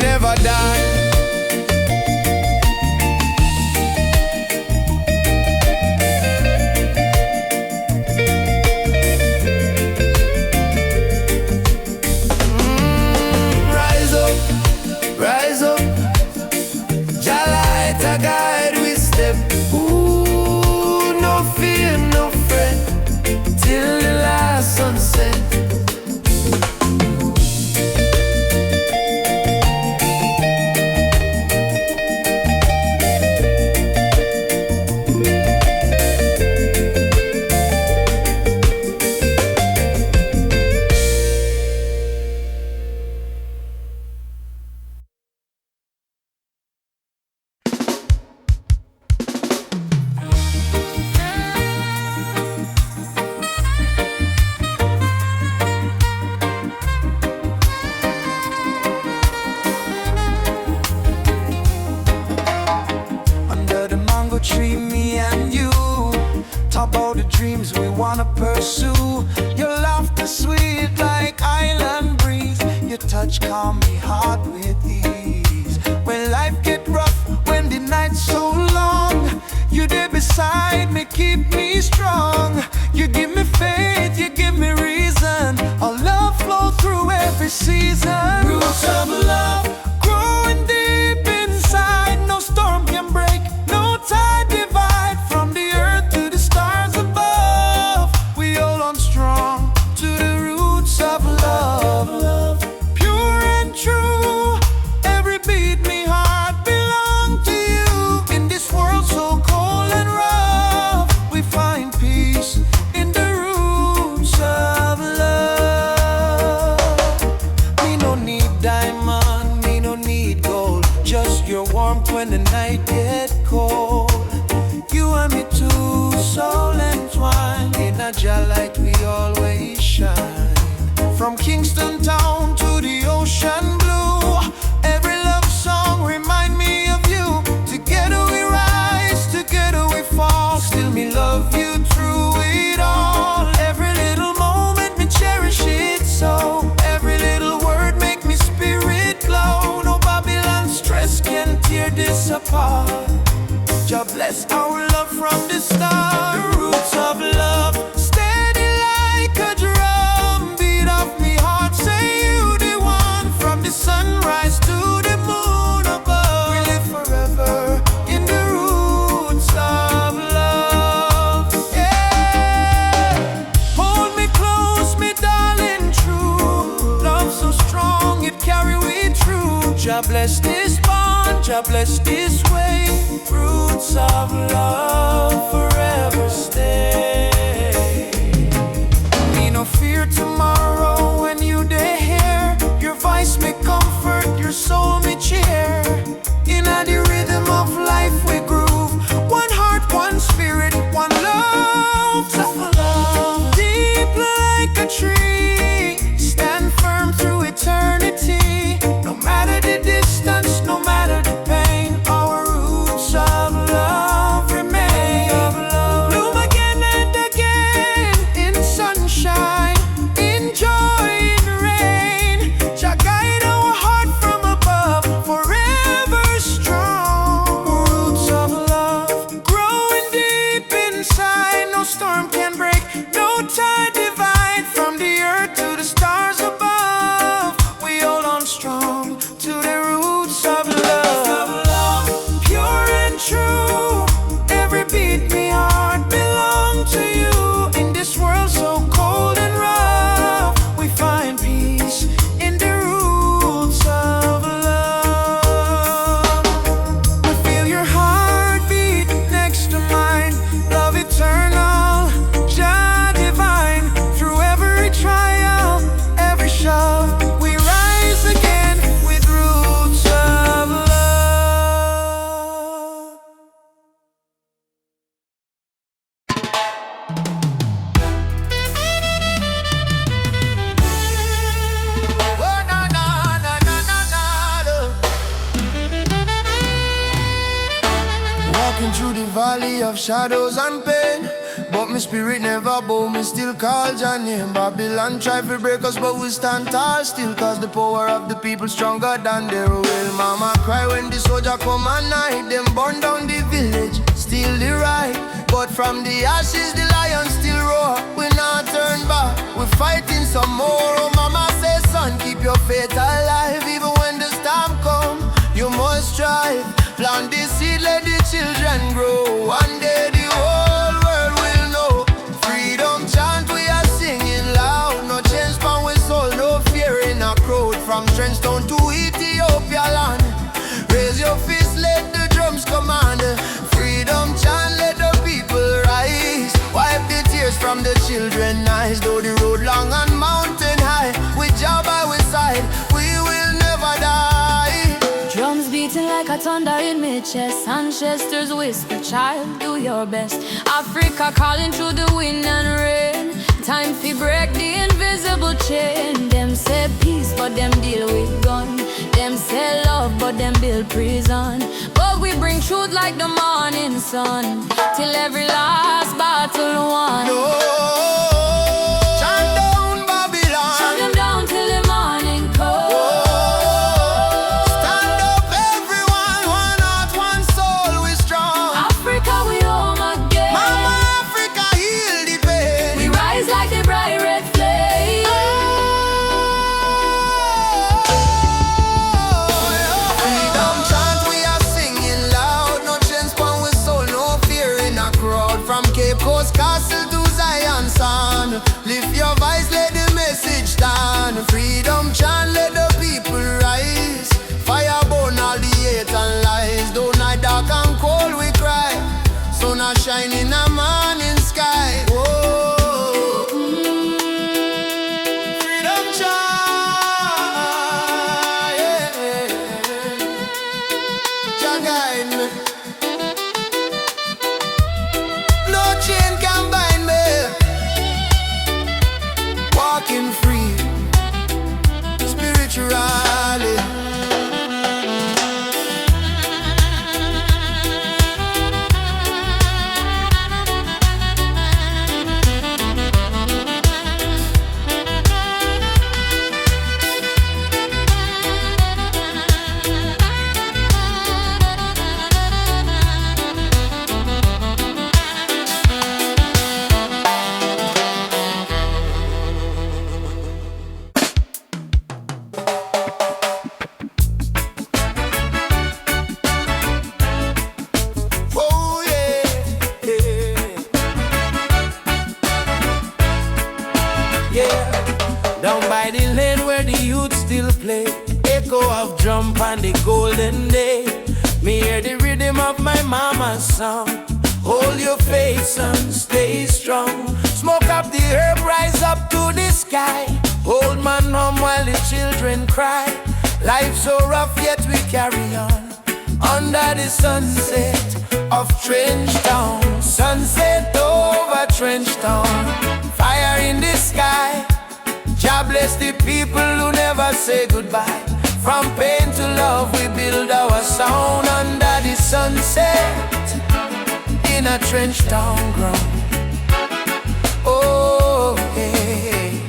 never die. Rise up, Jah light a guide we step. Ooh, no fear, no fret, till the last sunset. Tree, me and you talk about the dreams we wanna pursue. Your laughter sweet like island breeze. Your touch calm me heart with ease. When life get rough, when the night's so long, you there beside me, keep me strong. You give me faith, you give me reason. Our love flow through every season. Roots of love growing deep inside. No storm can break, no tide divide. From the earth to the stars above, we hold on strong to the roots of love. Pure and true, every beat me heart belong to you. In this world so cold and rough, we find peace in the roots of love. Me no need diamond, me no need gold, just your warmth when the night get cold. You and me too, soul entwined. In a Jah light we always shine. From Kingston town to the ocean blue, every love song remind me of you. Together we rise, together we fall. Still me love you through it all. Every little moment me cherish it so. Every little word make me spirit glow. No Babylon stress can tear this apart. Jah bless our love from the start. The roots of love, steady like a drum. Beat of me heart, say you the one. From the sunrise to the moon above, we live forever in the roots of love. Yeah, hold me close, me darling, true. Love so strong, it carry we through. Jah bless this bond, Jah bless this way. Roots of love forever stay. Me no fear tomorrow when you dey here. Your voice me comfort, your soul me cheer. In the rhythm of life we groove. One heart, one spirit, one love. Tough love, deep like a tree. Stand firm through eternity. No matter the distance, no matter the pain, our roots are the valley of shadows and pain, but my spirit never bow, me still call your name. Babylon try to break us, but we stand tall still, cause the power of the people stronger than their will. Mama cry when the soldier come at night, them burn down the village, steal the right. But from the ashes the lion still roar, we not turn back, we fighting some more. Oh mama say son, keep your faith alive, even when the storm come, you must strive. Plant the seed, let the children grow, one day the whole world will know. Freedom chant we are singing loud, no change from we soul, no fear in a crowd. From Trenchtown to Ethiopia land, raise your fist, let the drums command. Freedom chant, let the people rise, wipe the tears from the children's eyes. Though the road long and mountain high, with Jah by our side, we will never die. Drums beating like a thunder in my chest, ancestors whisper, child, do your best. Africa calling through the wind and rain, time to break the invisible chain. Them say peace, but them deal with gun. Them say love, but them build prison. But we bring truth like the morning sun, till every last battle won. No, chant down Babylon, Shut them down till the morning comes. stand up everyone, one heart, one soul, we strong. Africa, we home again. Mama Africa, heal the pain. We rise like the bright red flame. Freedom chant we are singing loud, no chains from we soul, no fear in a crowd. From Cape Coast Castle to Zion Sound, lift your voice, let the message stand. Freedom chant, let the people rise, fire burn all the hate and lies. Though night dark and cold we cry, sun a shine in a morning sky. Whoa. Freedom chant, yeah. Jah guide me, no chain can bind me, walking free, spiritually. Oh yeah, yeah. Down by the lane where the youth still play, echo of drum and the golden day. Me hear the rhythm of my mama's song. Hold your faith, son, stay strong. Smoke up the herb, rise up to the sky. Old man home while the children cry. Life so rough, yet we carry on. Under the sunset of Trenchtown, sunset over Trenchtown. Fire in the sky, Jah bless the people who never say goodbye. From pain to love, we build our sound under the sunset in a Trenchtown ground. Oh, hey,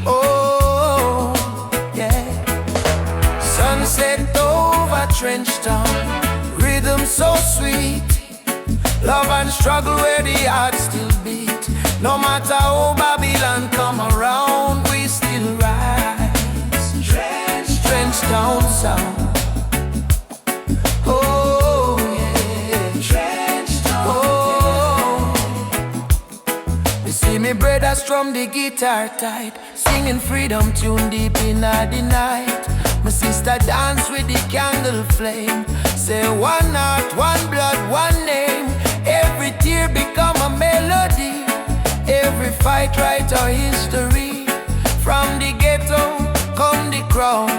oh, yeah. Sunset over Trenchtown, rhythm so sweet. Love and struggle where the heart still beat. No matter how Babylon come around, we still rise. Trenchtown sound. Oh yeah, Trenchtown. Oh, you see me brothers strum the guitar tight, singing freedom tune deep in the night. My sister dance with the candle flame, say one heart, one blood, one name. Every tear become a melody, every fight write our history. From the ghetto come the crown,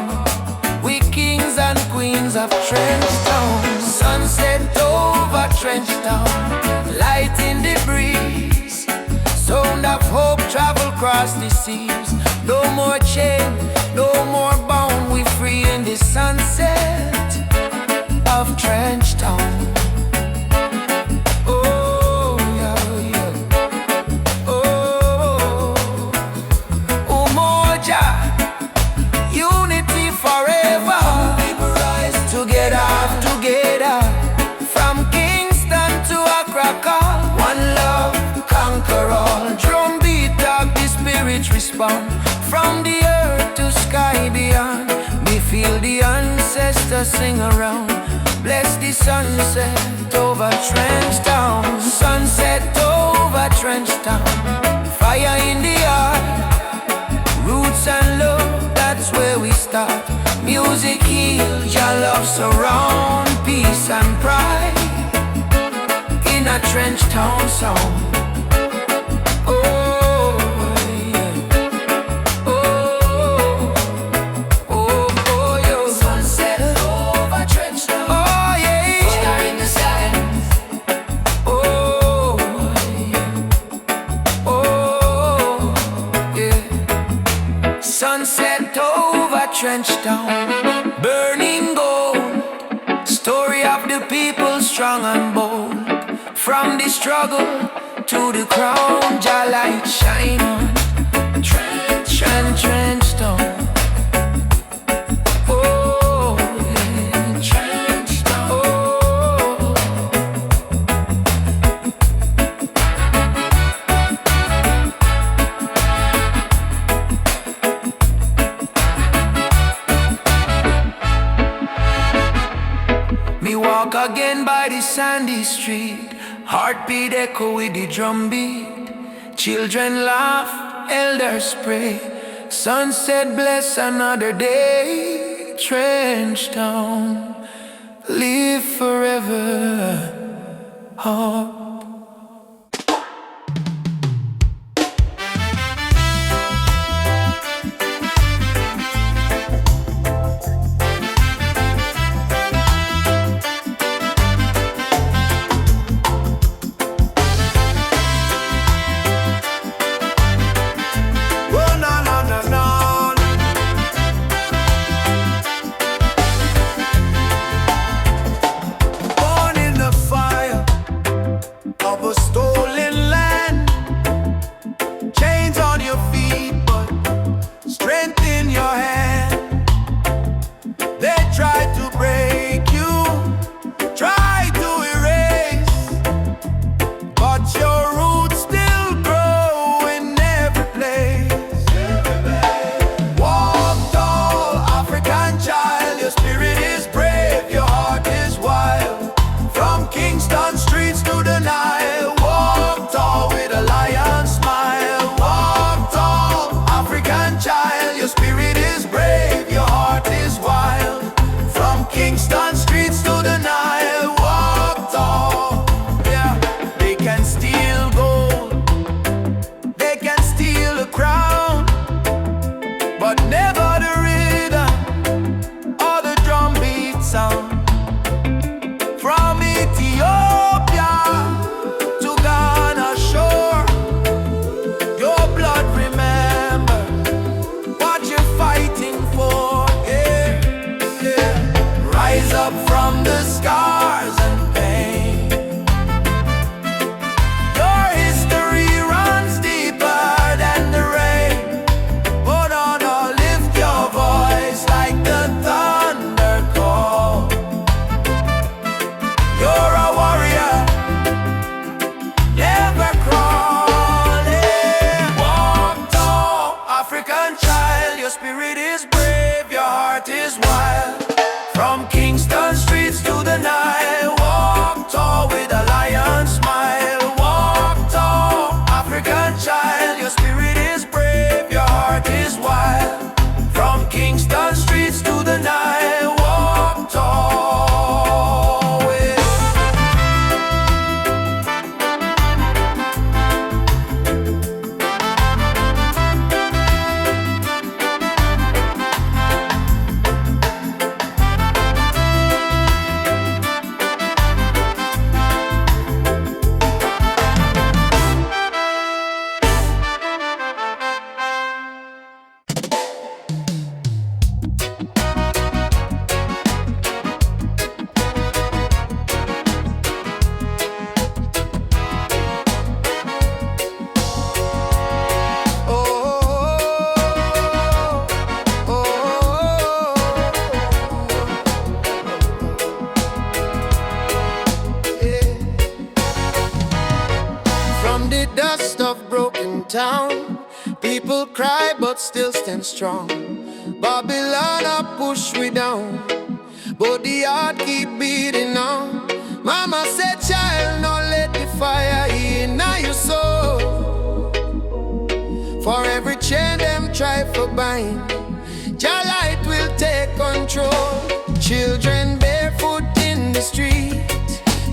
we kings and queens of Trenchtown. Sunset over Trenchtown, light in the breeze. Sound of hope travel across the seas. No more chain, no more bound, we free in the sunset of Trenchtown. spirits respond. From the earth to sky beyond, me feel the ancestors sing around. Bless the sunset over Trench Town. Sunset over Trench Town. Fire in the heart, roots and love, that's where we start. Music heals, your love surround, peace and pride in a Trench Town sound. Sunset over Trench Town, burning gold. Story of the people strong and bold. From the struggle to the crown, Jah light shine on Trench Town. Oh, yeah. Trench Town. Oh. Me walk again by the sandy street, heartbeat echo with the drum beat. Children laugh, elders pray, sunset bless another day. Trench Town, live forever. Oh. Town, People cry but still stand strong. Babylon a push we down, but the heart keep beating on. Mama said, child, don't let the fire in your soul. For every chain them try for bind, your light will take control. Children barefoot in the street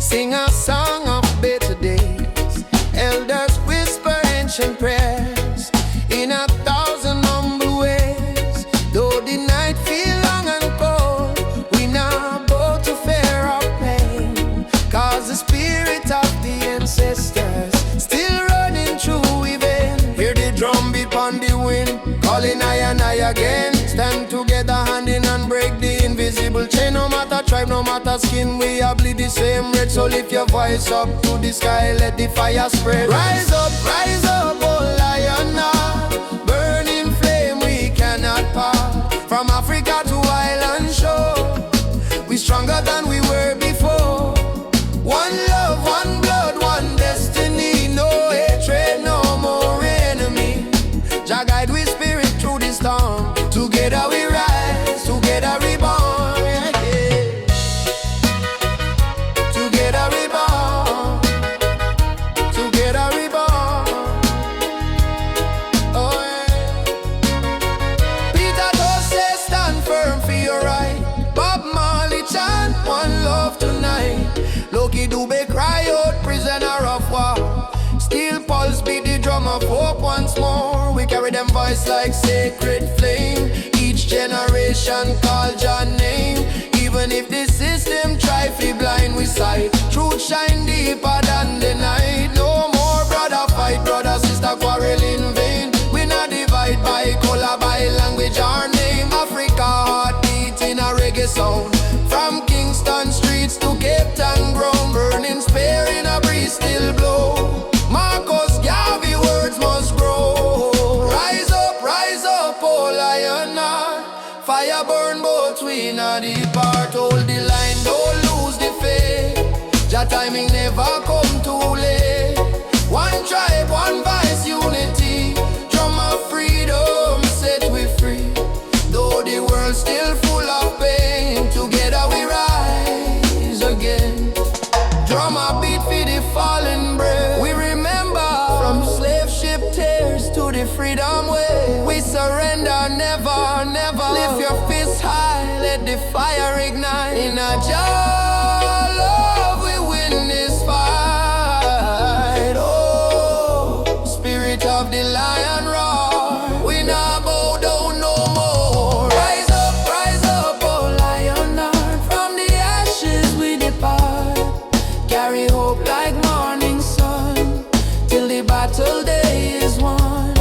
sing a song of better days. Elders whisper ancient prayers in 1,000 humble ways. Though the night feel long and cold, we not bow to fear or pain, cause the spirit of the ancestors still running through we vein. Hear the drum beat on the wind, calling I and I again. Stand together hand in hand, break the invisible chain. No matter tribe, no matter skin, we all bleed the same red. So lift your voice up to the sky, let the fire spread. Rise up, oh lion now, burning flame we cannot part. From Africa to island shore, we stronger than we were before. One love, one blood, one destiny. No hatred, no more enemy. Jah guide we spirit through the storm. Together we rise, together we born, yeah, yeah. Together we born, together we born, oh yeah. Peter Tosse, stand firm for your right. Bob Marley chant one love tonight. Loki Dube cry out, prisoner of war. Steel pulse beat the drum of hope once more. We carry them voice like sacred flame. Each generation call Jah name. Even if the system try to blind we sight, truth shine deeper than the night. No more brother fight, brother sister quarrel in vain. We not divide by color, by language or name. Africa heartbeat in a reggae sound. From Kingston streets to Cape Town ground, burning spear in a breeze still blow. Marcus Garvey words must grow. Rise up, oh lion heart. Fire burn both we not depart. Hold the line, don't lose the faith. Jah timing never come too late. One tribe, one voice, unity. Drum of freedom set we free. Though the world still full of pain, together we rise again. Drum a beat for the fallen brave. We remember from slave ship tears to the freedom way. We surrender never, never. Lift your fists high, let the fire ignite. In a Jah love we win this fight. Oh, spirit of the lion roar. We not bow down no more. Rise up, oh lion heart. From the ashes we depart. Carry hope like morning sun, till the battle day is won.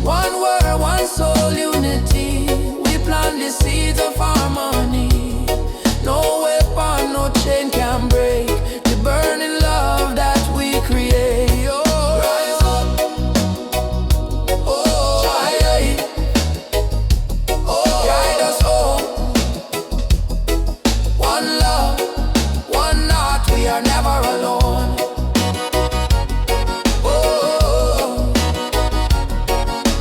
One word, one soul, unity. We plant the seeds of harmony. No weapon, no chain can break the burning love that we create. Oh, rise up, oh, oh, guide us home. One love, one heart, we are never alone. Oh,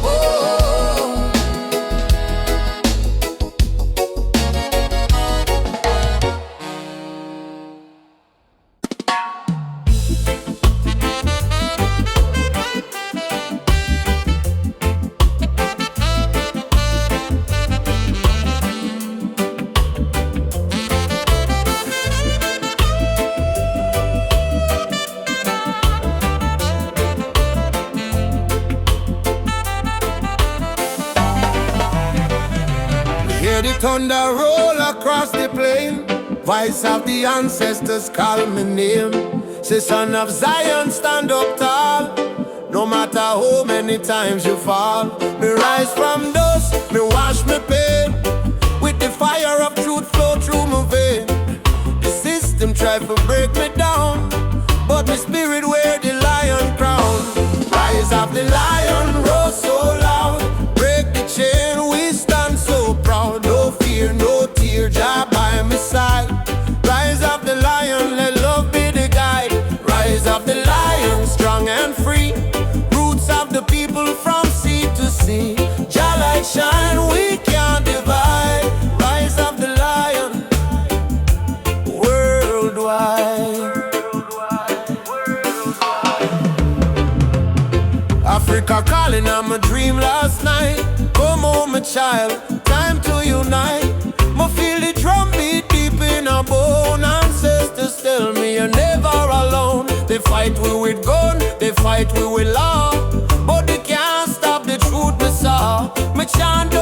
oh, hear the thunder roll across the plain. Voice of the ancestors call me name. Say son of Zion, stand up tall. No matter how many times you fall. Me rise from dust, me wash me pain. With the fire of truth flow through my vein. The system try to break me down, but my spirit wear the lion crown. Rise of the lion, roar so loud. Break the chain, we stand so proud. No fear, no tear, Jah by my side. Rise of the lion, let love be the guide. Rise of the lion, strong and free. Roots of the people from sea to Africa calling on my dream last night. Come home, my child, time to unite. Me feel the drum beat deep in our bone. Ancestors tell me you're never alone. They fight we with gun, they fight we with law, but they can't stop the truth me saw. Me chant